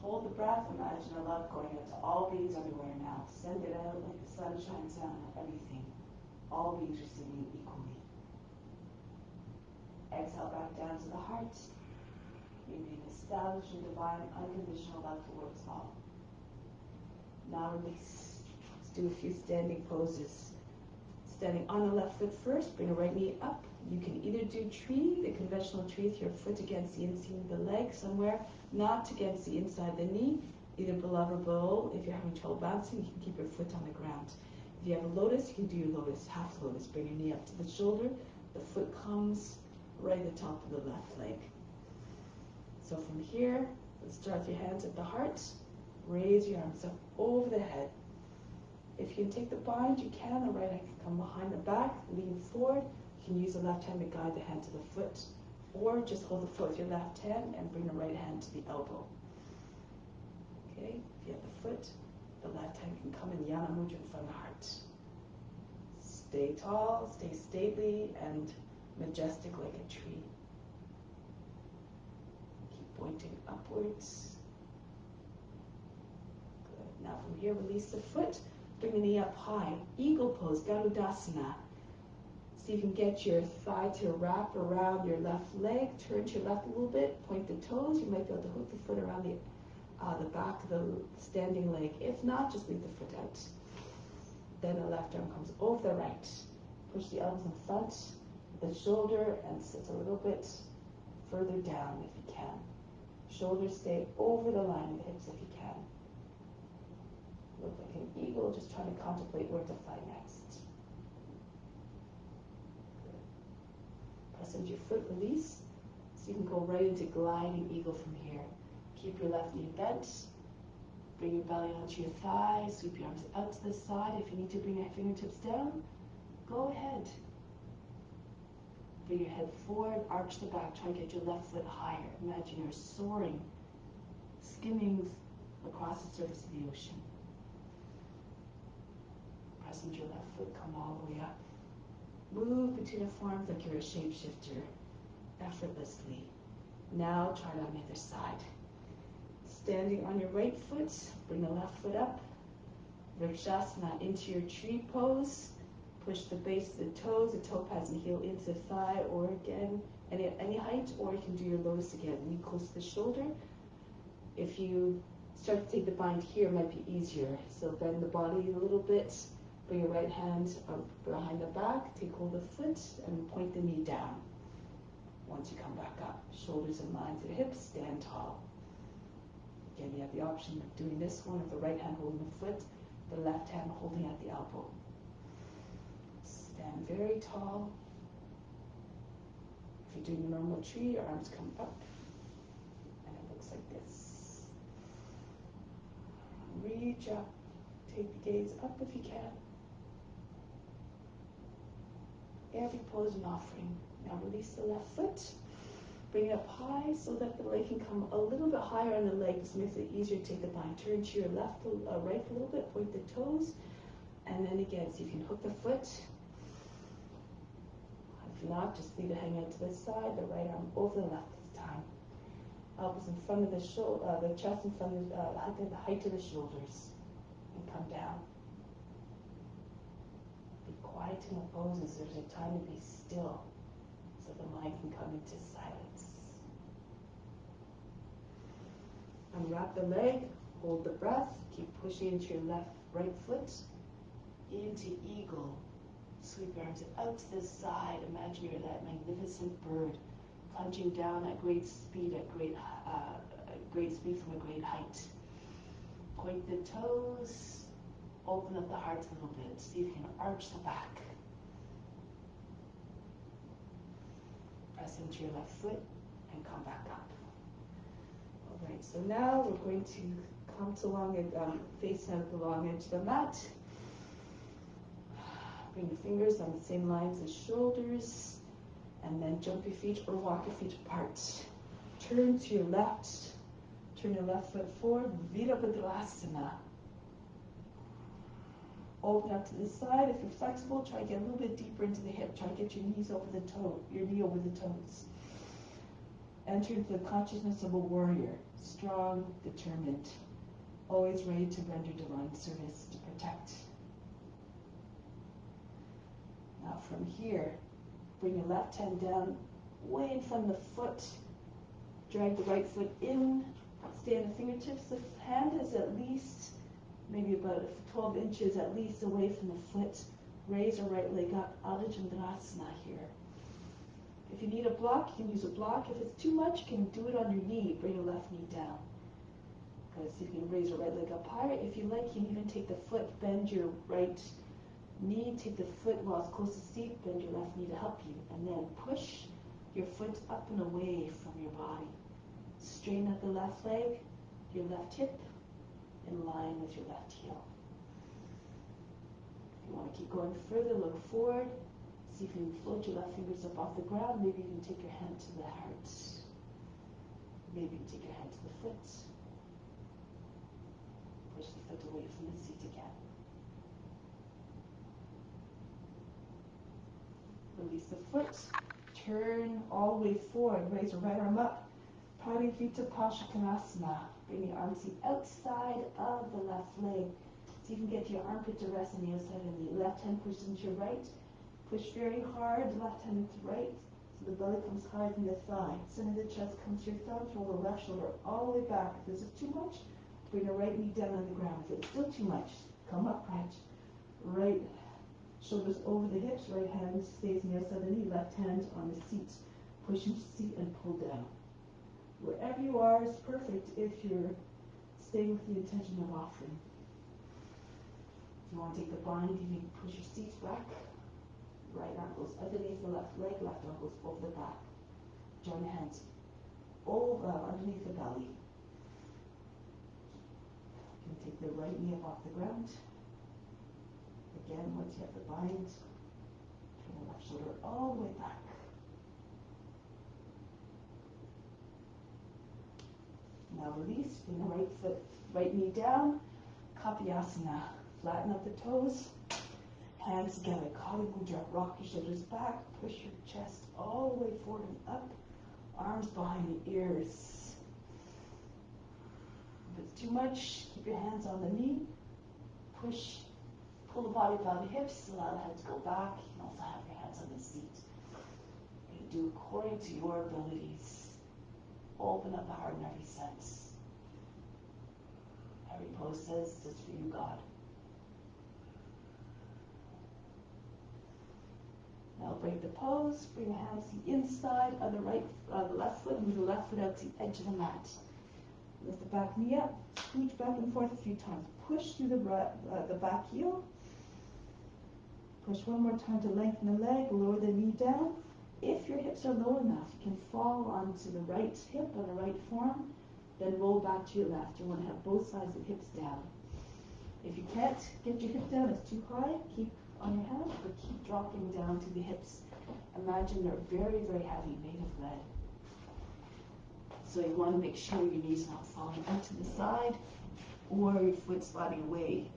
Hold the breath, imagine the love going out to all beings everywhere now. Send it out like the sun shines down on everything. All beings receiving equally. Exhale back down to the heart. You may establish your divine unconditional love towards all. Now release. Let's do a few standing poses. Standing on the left foot first, bring the right knee up. You can either do tree, the conventional tree, with your foot against the inside of the leg somewhere, not against the inside of the knee, either below or below. If you're having trouble bouncing, you can keep your foot on the ground. If you have a lotus, you can do your lotus, half lotus. Bring your knee up to the shoulder. The foot comes right at the top of the left leg. So from here, let's start with your hands at the heart. Raise your arms up over the head. If you can take the bind, you can. The right hand can come behind the back, lean forward. You can use the left hand to guide the hand to the foot, or just hold the foot with your left hand and bring the right hand to the elbow. Okay, if you have the foot, the left hand can come in Yana Mudra in front of the heart. Stay tall, stay stately, and majestic like a tree. Keep pointing upwards. Good. Now from here, release the foot. Bring the knee up high. Eagle pose, Garudasana. See if you can get your thigh to wrap around your left leg. Turn to your left a little bit. Point the toes. You might be able to hook the foot around the back of the standing leg. If not, just leave the foot out. Then the left arm comes over the right. Push the elbows in front, the shoulder, and sit a little bit further down if you can. Shoulders stay over the line of the hips if you can. Look like an eagle, just trying to contemplate where to fly next. Good. Press into your foot, release. So you can go right into gliding eagle from here. Keep your left knee bent. Bring your belly onto your thighs. Sweep your arms out to the side. If you need to bring your fingertips down, go ahead. Bring your head forward, arch the back. Try to get your left foot higher. Imagine you're soaring, skimming across the surface of the ocean. Press into your left foot, come all the way up. Move between the forearms like you're a shapeshifter, effortlessly. Now try it on the other side. Standing on your right foot, bring the left foot up. Vrikshasana into your tree pose. Push the base of the toes, the toe pads and heel into the thigh, or again, any height, or you can do your lotus again. Knee close to the shoulder. If you start to take the bind here, it might be easier. So bend the body a little bit. Bring your right hand up behind the back. Take hold of the foot and point the knee down. Once you come back up, shoulders in line to the hips, stand tall. Again, you have the option of doing this one with the right hand holding the foot, the left hand holding at the elbow. Stand very tall. If you're doing a normal tree, your arms come up, and it looks like this. Reach up. Take the gaze up if you can. Every pose an offering. Now release the left foot. Bring it up high so that the leg can come a little bit higher on the leg. This makes it easier to take the bind. Turn to your left, right a little bit. Point the toes. And then again, see if you can hook the foot. If not, just leave it hanging out to the side. The right arm over the left this time. Elbows in front of the shoulder, the chest in front of the height of the shoulders. And come down. Be quiet in the poses. There's a time to be still so the mind can come into silence. Unwrap the leg, hold the breath, keep pushing into your right foot, into eagle. Sweep your arms out to the side. Imagine you're that magnificent bird plunging down at great speed, great speed from a great height. Point the toes, open up the heart a little bit. See if you can arch the back. Press into your left foot and come back up. All right, so now we're going to come to face down at the long edge of the mat. Bring your fingers on the same lines as shoulders, and then jump your feet or walk your feet apart. Turn to your left. Turn your left foot forward. Virabhadrasana. Open up to the side. If you're flexible, try to get a little bit deeper into the hip. Try to get your knees over the toe, your knee over the toes. Enter into the consciousness of a warrior, strong, determined, always ready to render divine service, to protect. Now from here, bring your left hand down, way in front of the foot. Drag the right foot in. Stay on the fingertips. The hand is at least maybe about 12 inches at least away from the foot. Raise your right leg up, Adho Chandrasana here. If you need a block, you can use a block. If it's too much, you can do it on your knee. Bring your left knee down. Because if you can raise your right leg up higher, if you like, you can even take the foot, bend your right knee, take the foot while it's close to the seat, bend your left knee to help you. And then push your foot up and away from your body. Straighten up the left leg, your left hip, in line with your left heel. If you want to keep going further, look forward. See if you can float your left fingers up off the ground. Maybe you can take your hand to the heart. Maybe you can take your hand to the foot. Push the foot away from the seat again. Release the foot. Turn all the way forward. Raise your right arm up. Pradipita Pashakanasana. Bring your arms to the outside of the left leg. So you can get your armpit to rest on the outside of the left hand pushes into your right. Push very hard, left hand into right. So the belly comes higher than the thigh. Center of the chest comes to your thumb. Roll the left shoulder all the way back. If this is too much, bring the right knee down on the ground. If it's still too much, come upright. Right shoulders over the hips. Right hand stays on the outside of the knee. Left hand on the seat. Push into the seat and pull down. Wherever you are is perfect if you're staying with the intention of offering. If you want to take the bind, you can push your seat back. Right arm goes underneath the left leg, left arm goes over the back. Join hands underneath the belly. You can take the right knee up off the ground. Again, once you have the bind, turn the left shoulder all the way back. Now release, bring the right foot, right knee down, Kapyasana. Flatten up the toes, hands together, Kali Mudra. Rock your shoulders back, push your chest all the way forward and up, arms behind the ears. If it's too much, keep your hands on the knee, push, pull the body up out of the hips, allow the head to go back. You can also have your hands on the seat. You do according to your abilities. Open up the heart in every sense. Every pose says, this is for you, God. Now break the pose, bring the hands to the inside of the left foot, and move the left foot out to the edge of the mat. Lift the back knee up, scooch back and forth a few times. Push through the back heel. Push one more time to lengthen the leg, lower the knee down. If your hips are low enough, you can fall onto the right hip or the right forearm, then roll back to your left. You want to have both sides of the hips down. If you can't get your hip down, it's too high, keep on your hands, but keep dropping down to the hips. Imagine they're very, very heavy, made of lead. So you want to make sure your knees not falling out to the side or your foot sliding away.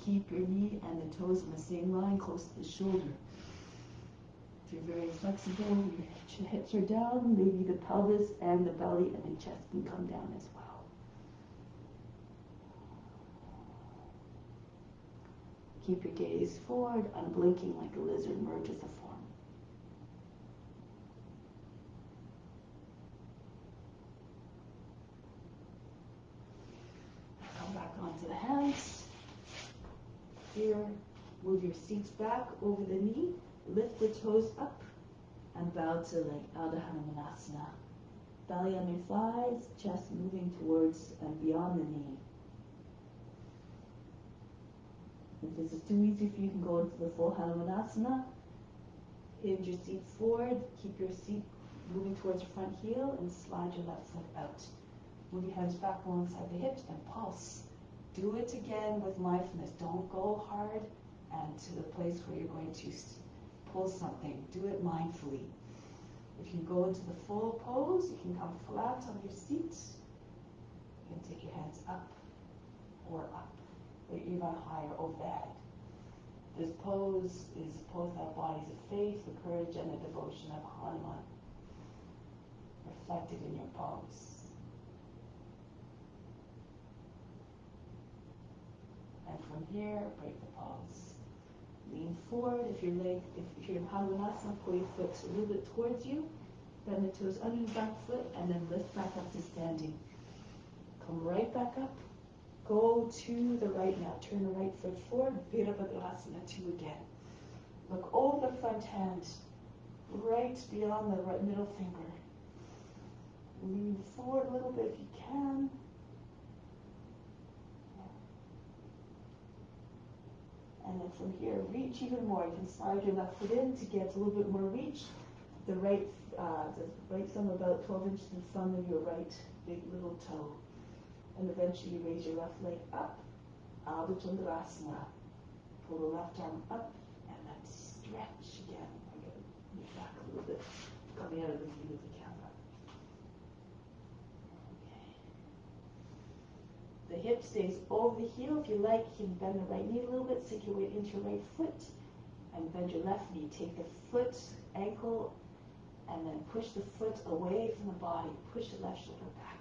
Keep your knee and the toes on the same line, close to the shoulder. If you're very flexible, your hips are down, maybe the pelvis and the belly and the chest can come down as well. Keep your gaze forward, unblinking like a lizard, merge with the form. Come back onto the hands. Here, move your seats back over the knee, lift the toes up, and bow to like Ardha Hanumanasana. Belly on your thighs, chest moving towards and beyond the knee. If this is too easy for you, you can go into the full Hanumanasana. Hinge your seat forward, keep your seat moving towards your front heel, and slide your left foot out. Move your hands back alongside the hips and pulse. Do it again with mindfulness. Don't go hard and to the place where you're going to pull something. Do it mindfully. If you go into the full pose, you can come flat on your seat. You can take your hands up or up, or even higher overhead. This pose is a pose that embodies the faith, the courage, and the devotion of Hanuman reflected in your pose. And from here, break the pose. Lean forward. If you're in Hanumanasana, pull your foot a little bit towards you. Bend the toes under the back foot, and then lift back up to standing. Come right back up. Go to the right now. Turn the right foot forward. Virabhadrasana 2 again. Look over the front hand, right beyond the right middle finger. Lean forward a little bit if you can. And then from here, reach even more. You can slide your left foot in to get a little bit more reach. The right thumb about 12 inches in front of your right big little toe. And eventually you raise your left leg up. Ardha Chandrasana. Pull the left arm up and then stretch again. I'm going to move back a little bit, coming out of the view of the camera. Okay. The hip stays over the heel. If you like, you can bend the right knee a little bit, sink your weight into your right foot, and bend your left knee. Take the foot, ankle, and then push the foot away from the body. Push the left shoulder back.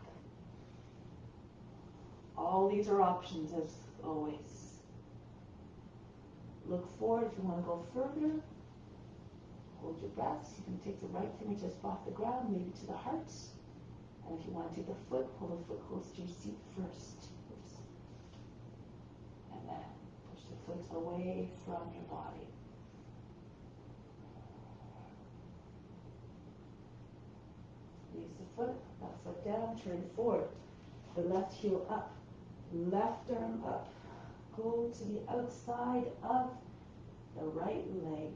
All these are options, as always. Look forward if you want to go further. Hold your breath. You can take the right finger just off the ground, maybe to the heart. And if you want to take the foot, pull the foot close to your seat first. Oops. And then push the foot away from your body. Release the foot, left foot down, turn forward. The left heel up. Left arm up. Go to the outside of the right leg.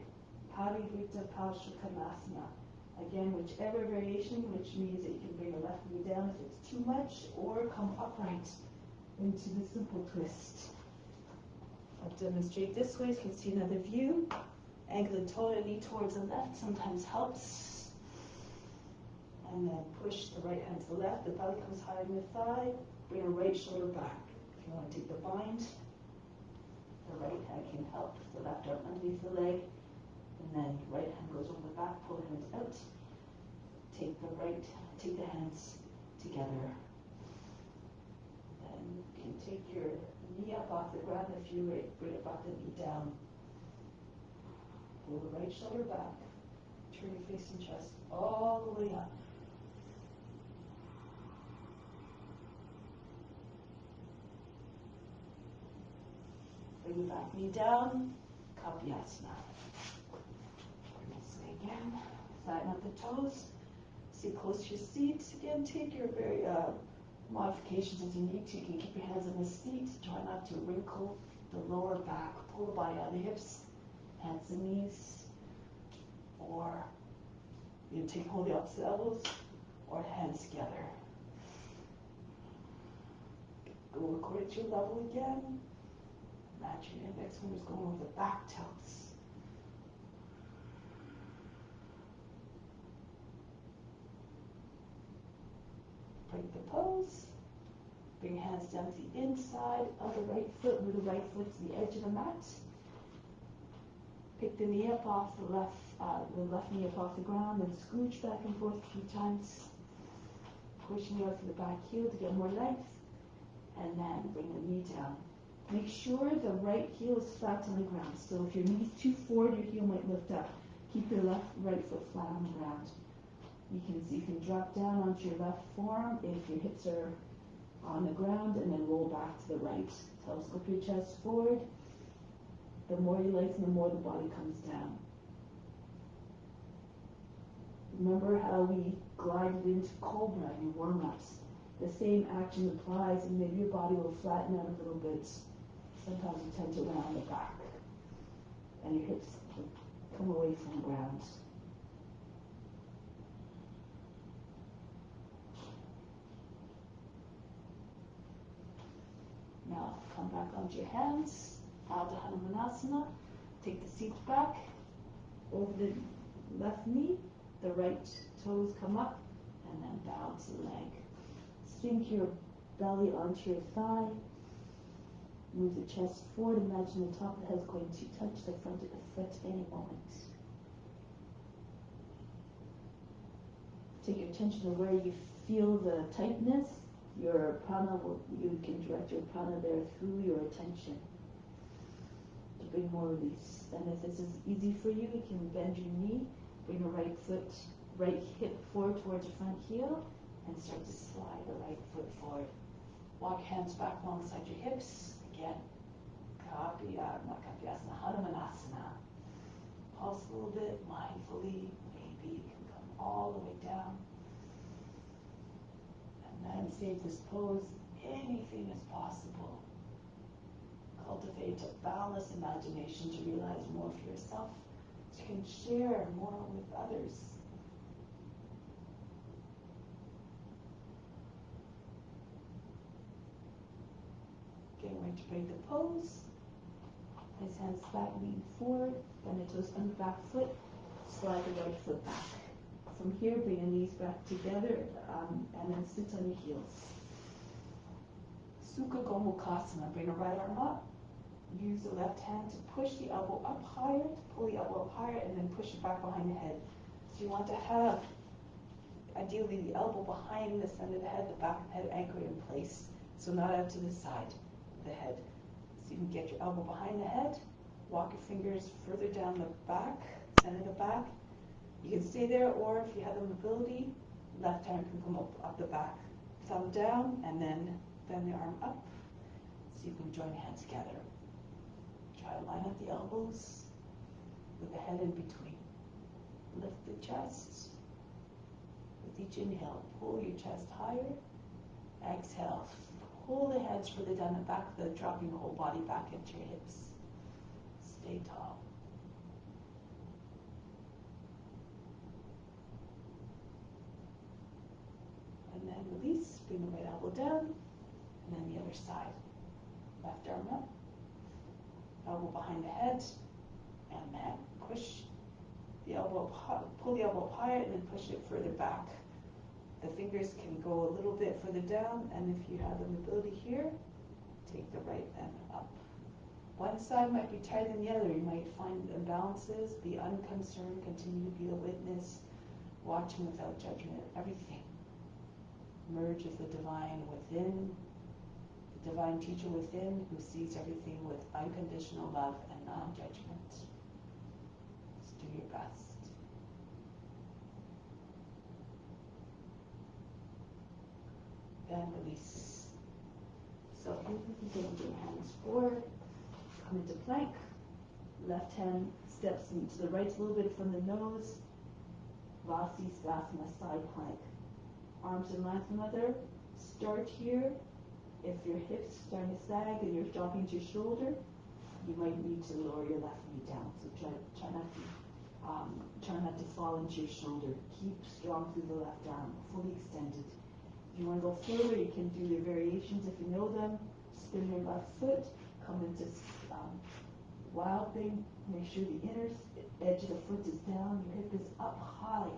Parivrita Parsvakonasana. Again, whichever variation, which means that you can bring the left knee down if it's too much, or come upright into the simple twist. I'll demonstrate this way so you can see another view. Angle the toe and knee towards the left sometimes helps. And then push the right hand to the left. The belly comes higher than the thigh. Bring the right shoulder back. If you want to take the bind, the right hand can help. The left arm underneath the leg. And then right hand goes over the back, pull the hands out. Take the hands together. Then you can take your knee up off the ground if you bring it back the knee down. Pull the right shoulder back. Turn your face and chest all the way up. Bring your back knee down, Kapyasana. Say again, flatten out the toes, sit close to your seat. Again, take your very modifications as you need to. You can keep your hands on the seat, try not to wrinkle the lower back, pull the body out of the hips, hands and knees, or you can hold the opposite elbows, or hands together. Go according to your level again. Imagine your index fingers going over the back tilts. pose. Bring your hands down to the inside of the right foot, move the right foot to the edge of the mat. Pick the knee up off the left knee up off the ground, and scooch back and forth a few times, pushing out to the back heel to get more length, and then bring the knee down. Make sure the right heel is flat on the ground. So if your knee's too forward, your heel might lift up. Keep your right foot flat on the ground. You can drop down onto your left forearm if your hips are on the ground, and then roll back to the right. Telescope your chest forward. The more you lengthen, the more the body comes down. Remember how we glided into Cobra in your warm-ups. The same action applies, and maybe your body will flatten out a little bit. Sometimes you tend to round the back, and your hips come away from the ground. Now come back onto your hands, Ardha Hanumanasana. Take the seat back over the left knee, the right toes come up, and then bow to the leg. Sink your belly onto your thigh. Move the chest forward. Imagine the top of the head is going to touch the front of the foot any moment. Take your attention to where you feel the tightness. Your prana, you can direct your prana there through your attention to bring more release. And if this is easy for you, you can bend your knee, bring your right hip forward towards your front heel, and start to slide the right foot forward. Walk hands back alongside your hips. Again, Hanumanasana. Pulse a little bit mindfully. Maybe you can come all the way down. And then save this pose. Anything is possible. Cultivate a boundless imagination to realize more for yourself, so you can share more with others. Again, we're going to break the pose. Nice hands back, lean forward, bend the toes on the back foot, slide the right foot back. From here, bring your knees back together, and then sit on your heels. Sukha Gomukhasana. Bring the right arm up. Use the left hand to push the elbow up higher, to pull the elbow up higher, and then push it back behind the head. So you want to have, ideally, the elbow behind the center of the head, the back of the head anchored in place, so not out to the side of the head. So you can get your elbow behind the head, walk your fingers further down the back, center of the back. You can stay there, or if you have the mobility, left arm can come up the back. Thumb down, and then bend the arm up, so you can join hands together. Try to line up the elbows with the head in between. Lift the chest. With each inhale, pull your chest higher. Exhale, pull the head further down the back, dropping the whole body back into your hips. Stay tall. And then release, bring the right elbow down, and then the other side. Left arm up, elbow behind the head, and then push the elbow up, pull the elbow up higher, and then push it further back. The fingers can go a little bit further down, and if you have the mobility here, take the right hand up. One side might be tighter than the other. You might find imbalances. Be unconcerned, continue to be a witness, watching without judgment, everything. Merge with the divine within, the divine teacher within, who sees everything with unconditional love and non-judgment. Just do your best. Then release. So you can bring your hands forward, come into plank. Left hand steps to the right a little bit from the nose. Vasisthasana, side plank. Arms in line with one another. Start here. If your hips starting to sag and you're dropping to your shoulder, you might need to lower your left knee down. So try not to fall into your shoulder. Keep strong through the left arm, fully extended. If you want to go further, you can do your variations if you know them. Spin your left foot, come into wild thing. Make sure the inner edge of the foot is down, your hip is up high.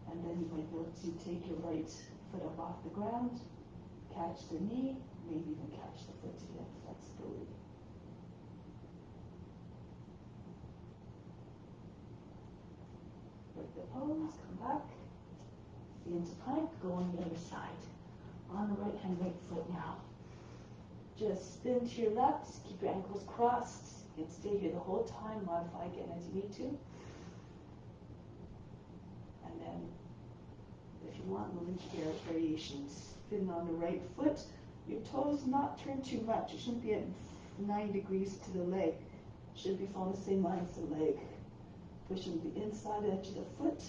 And then you might be able to take your right foot up off the ground, catch the knee, maybe even catch the foot to get flexibility. Break the pose, come back, into plank, go on the other side. On the right hand, right foot now. Just spin to your left, keep your ankles crossed. You can stay here the whole time, modify again as you need to. And then, if you want, move into your variations. Spin on the right foot. Your toes not turn too much. It shouldn't be at 90 degrees to the leg. It should be following the same line as the leg. Pushing the inside edge of the foot.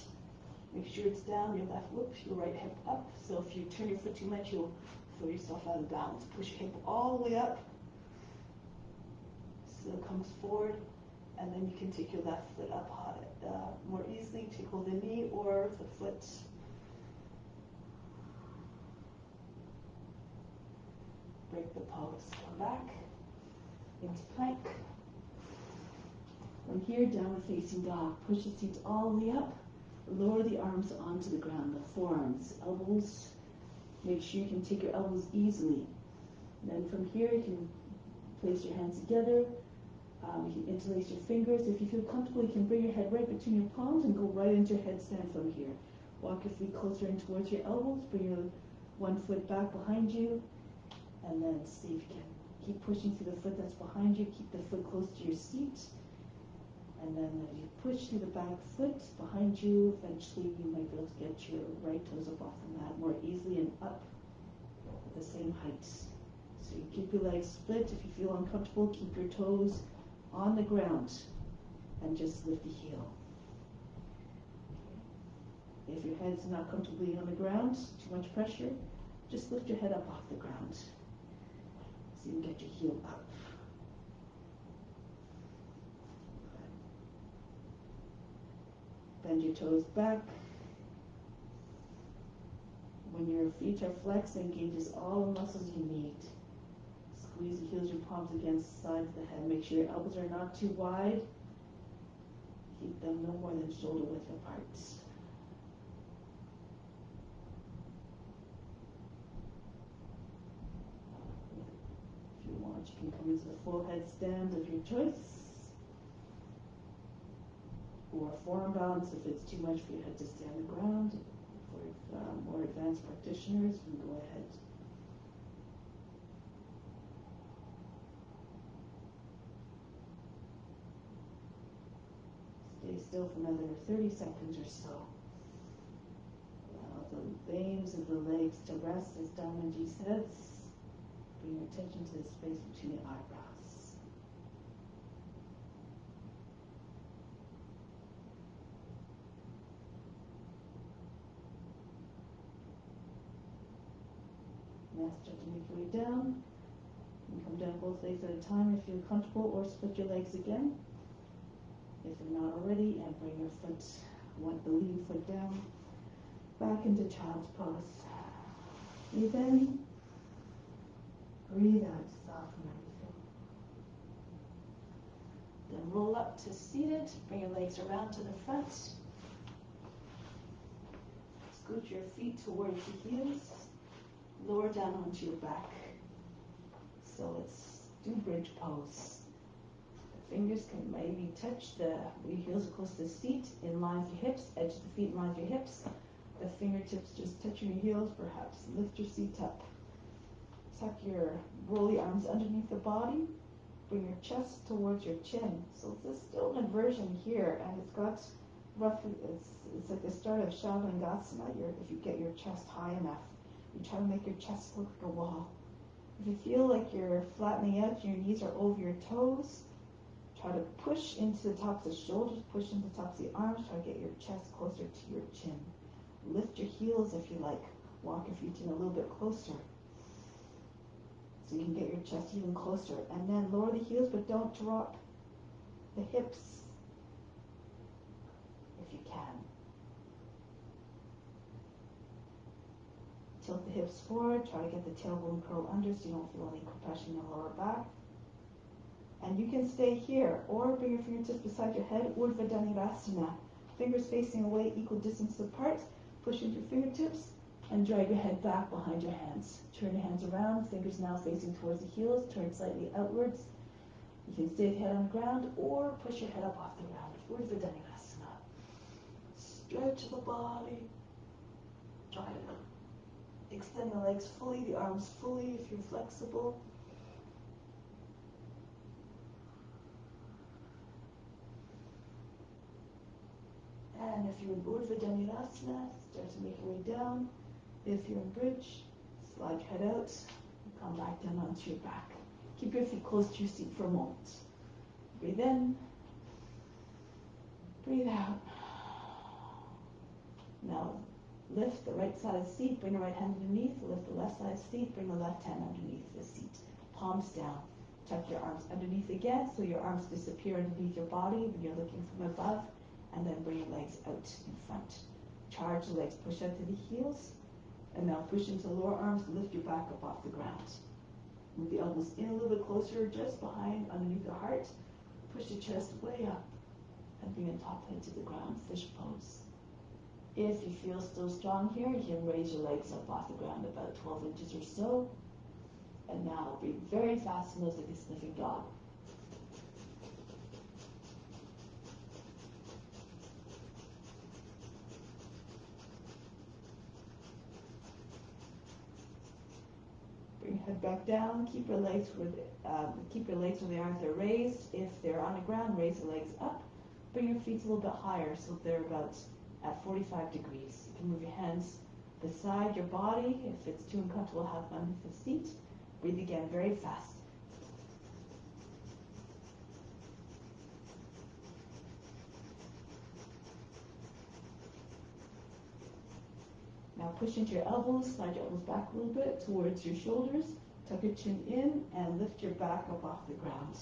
Make sure it's down, your left whoop, your right hip up. So if you turn your foot too much, you'll throw yourself out of balance. Push your hip all the way up. So it comes forward, and then you can take your left foot up more easily. Take hold of the knee or the foot. Break the pose. Come back into plank. From here, downward facing dog. Push the seat all the way up. Lower the arms onto the ground, the forearms, elbows. Make sure you can take your elbows easily. And then from here, you can place your hands together. You can interlace your fingers. If you feel comfortable, you can bring your head right between your palms and go right into headstand from here. Walk your feet closer in towards your elbows. Bring your one foot back behind you. And then see if you can keep pushing through the foot that's behind you. Keep the foot close to your seat. And then as you push through the back foot behind you, eventually you might be able to get your right toes up off the mat more easily and up at the same height. So you keep your legs split. If you feel uncomfortable, keep your toes on the ground and just lift the heel. If your head's not comfortably on the ground, too much pressure, just lift your head up off the ground so you can get your heel up. Bend your toes back. When your feet are flexed, engages all the muscles you need. Squeeze the heels of your palms against the sides of the head. Make sure your elbows are not too wide. Keep them no more than shoulder width apart. If you want, you can come into the full headstand of your choice. Or forearm balance if it's too much for your head to stay on the ground. For more advanced practitioners, you can go ahead. Stay still for another 30 seconds or so. Allow the veins of the legs to rest as Dharmaji says. Bring your attention to the space between the eyebrows. Now start to make your way down. You can come down both legs at a time if you're comfortable, or split your legs again if you're not already, and bring your foot, the leading foot down, back into child's pose. Breathe in, breathe out, soften everything. Then roll up to seated, bring your legs around to the front. Scoot your feet towards the heels. Lower down onto your back. So let's do bridge pose. The fingers can maybe touch your heels are close to the seat, in line with your hips, edge of the feet in line with your hips. The fingertips just touching your heels, perhaps lift your seat up. Roll your arms underneath the body. Bring your chest towards your chin. So this is still an inversion here, and it's got roughly, it's like the start of Shavasana. If you get your chest high enough. You try to make your chest look like a wall. If you feel like you're flattening out, your knees are over your toes, try to push into the tops of the shoulders, push into the tops of the arms, try to get your chest closer to your chin. Lift your heels if you like. Walk your feet in a little bit closer so you can get your chest even closer. And then lower the heels, but don't drop the hips if you can. Tilt the hips forward, try to get the tailbone curl under so you don't feel any compression in your lower back. And you can stay here, or bring your fingertips beside your head, Urdhva Dhanurasana. Fingers facing away, equal distance apart. Push into your fingertips, And drag your head back behind your hands. Turn your hands around, fingers now facing towards the heels, turn slightly outwards. You can stay with head on the ground or push your head up off the ground. Invigorating. Stretch the body. Try to extend the legs fully, the arms fully if you're flexible. And if you're in Urdhva Dhanurasana, start to make your way down. If you're in bridge, slide your head out and come back down onto your back. Keep your feet close to your seat for a moment. Breathe in. Breathe out. Now lift the right side of the seat, bring the right hand underneath, lift the left side of the seat, bring the left hand underneath the seat. Palms down. Tuck your arms underneath again so your arms disappear underneath your body when you're looking from above, and then bring your legs out in front. Charge the legs, push out to the heels, and now push into the lower arms, lift your back up off the ground. Move the elbows in a little bit closer, just behind, underneath the heart. Push the chest way up, and bring the top head to the ground, fish pose. If you feel still strong here, you can raise your legs up off the ground about 12 inches or so. And now breathe very fast, nose like a sniffing dog. Bring your head back down. Keep your legs where they are if they're raised. If they're on the ground, raise the legs up. Bring your feet a little bit higher so they're about at 45 degrees. You can move your hands beside your body. If it's too uncomfortable, have them underneath the seat. Breathe again very fast. Now push into your elbows, slide your elbows back a little bit towards your shoulders. Tuck your chin in and lift your back up off the ground.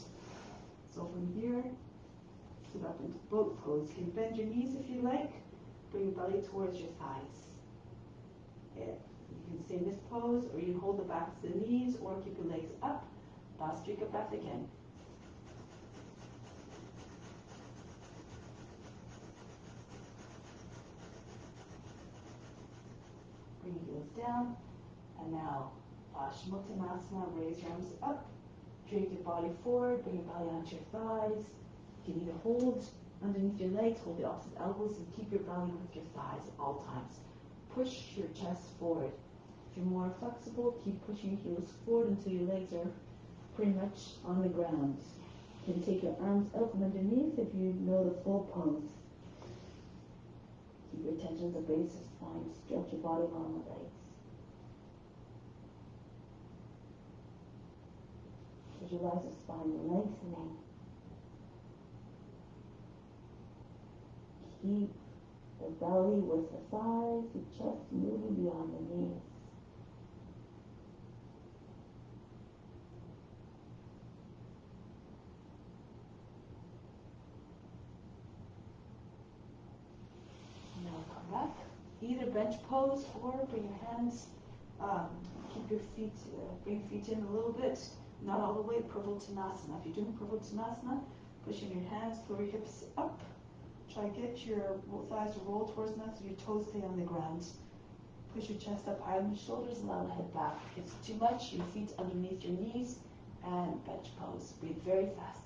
So from here, sit up into boat pose. You can bend your knees if you like. Bring your belly towards your thighs. You can stay in this pose, or you can hold the backs of the knees, or keep your legs up. Bastrika breath again. Bring your heels down, and now Paschimottanasana, raise your arms up, drape your body forward, bring your belly onto your thighs. You can either hold underneath your legs, hold the opposite elbows, and keep your belly with your thighs at all times. Push your chest forward. If you're more flexible, keep pushing your heels forward until your legs are pretty much on the ground. You can take your arms out from underneath if you know the full pose. Keep your attention at the base of the spine. Stretch your body along the legs. Visualize the spine lengthening. Keep the belly with the thighs, the chest moving beyond the knees. Now come back. Either bench pose or bring your hands, keep your feet, bring your feet in a little bit, not all the way, Purvottanasana. If you're doing Purvottanasana, pushing your hands, pull your hips up. Try to get your thighs to roll towards nothing so your toes stay on the ground. Push your chest up higher than your shoulders, allow the head back. If it's too much, your feet underneath your knees, and bench pose. Breathe very fast.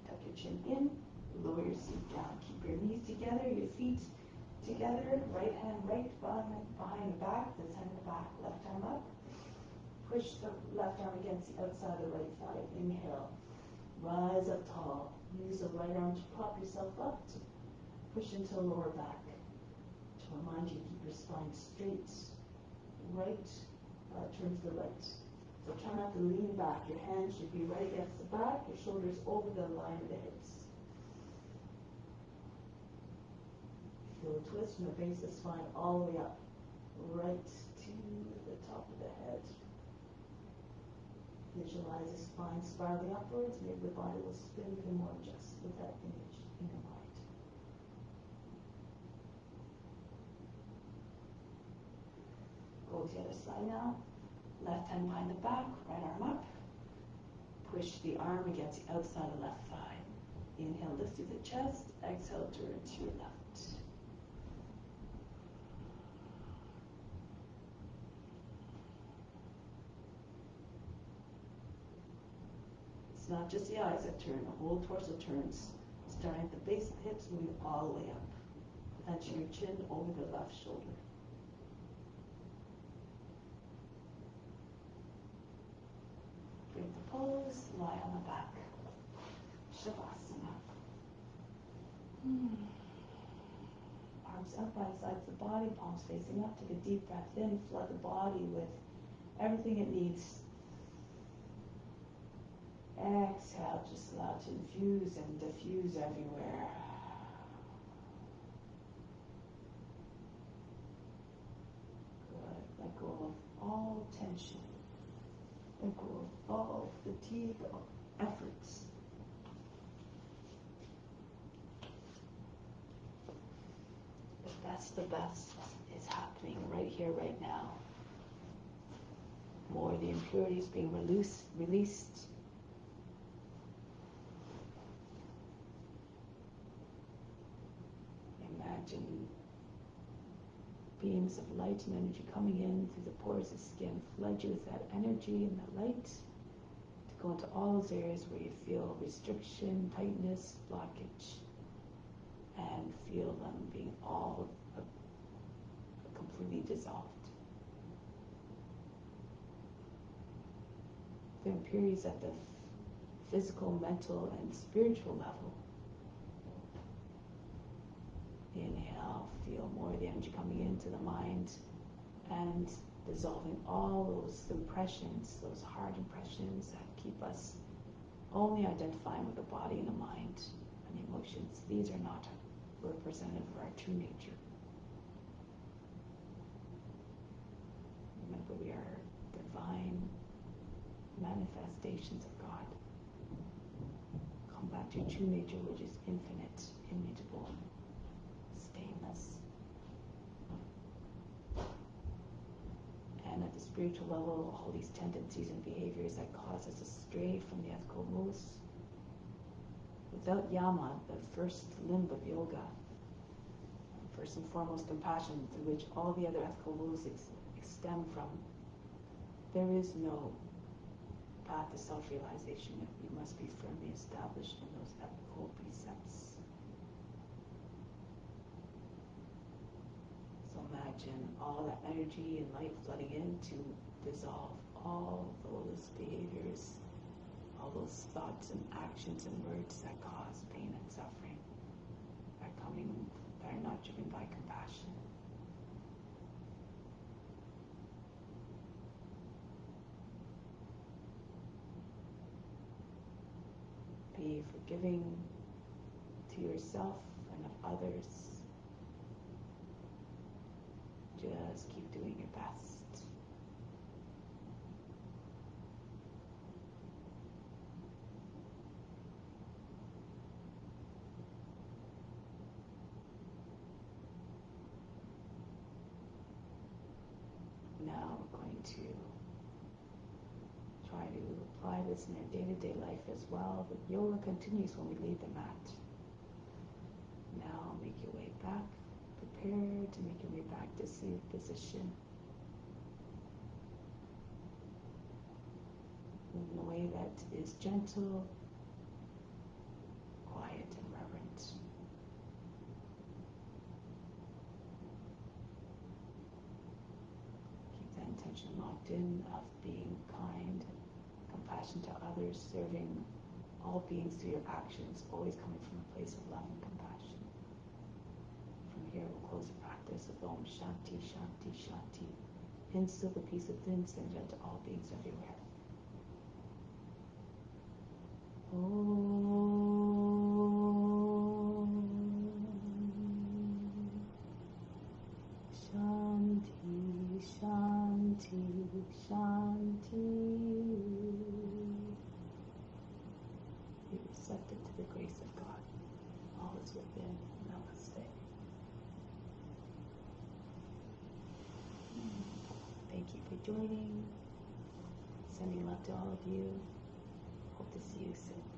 Tuck your chin in, lower your seat down. Keep your knees together, your feet together, right hand right behind the back, this hand in the back, left arm up. Push the left arm against the outside of the right thigh. Inhale. Rise up tall. Use the right arm to prop yourself up. To push into the lower back. To remind you to keep your spine straight. Right. Turn to the right. So try not to lean back. Your hands should be right against the back. Your shoulders over the line of the hips. Feel a twist from the base of the spine all the way up. Right to the top of the head. Visualize the spine spiraling upwards. Maybe the body will spin even more just with that image in your mind. Go to the other side now. Left hand behind the back, right arm up. Push the arm against the outside of the left thigh. Inhale, lift through the chest. Exhale, turn to your left. It's not just the eyes that turn, the whole torso turns. Starting at the base of the hips, moving all the way up. Planting your chin over the left shoulder. Bring the pose, lie on the back. Shavasana. Arms up by the sides of the body, palms facing up. Take a deep breath in, flood the body with everything it needs. Exhale, just allow it to infuse and diffuse everywhere. Good. Let go of all tension. Let go of all fatigue, all efforts. The best is happening right here, right now. More of the impurities being released. Imagine beams of light and energy coming in through the pores of skin. Flood you with that energy and that light to go into all those areas where you feel restriction, tightness, blockage, and feel them being all completely dissolved. The impurities at the physical, mental, and spiritual level. Inhale, feel more of the energy coming into the mind and dissolving all those impressions, those hard impressions that keep us only identifying with the body and the mind and the emotions. These are not representative of our true nature. Remember, we are divine manifestations of God. Come back to your true nature, which is infinite, immutable, stainless. And at the spiritual level, all these tendencies and behaviors that cause us to stray from the ethical rules. Without yama, the first limb of yoga, first and foremost compassion, through which all the other ethical rules stem from, there is no path to self-realization. You must be firmly established in those ethical precepts. So imagine all that energy and light flooding in to dissolve all those behaviors, all those thoughts and actions and words that cause pain and suffering, that are not driven by compassion. Be forgiving to yourself and of others. Just keep doing your best. Now we're going to try to apply this in our day-to-day life as well, but yoga continues when we leave the mat. Now make your way back, prepare to make your way back to seated position. Move in a way that is gentle, quiet, and reverent. Keep that intention locked in of being kind, compassion to others, serving all beings through your actions, always coming from a place of love and compassion. From here, we'll close the practice of Om Shanti, Shanti, Shanti. Instill the peace within, send it out to all beings everywhere. Om Shanti, Shanti, Shanti. Be receptive to the grace of God. All is within. Namaste. Thank you for joining. Sending love to all of you. Hope to see you soon.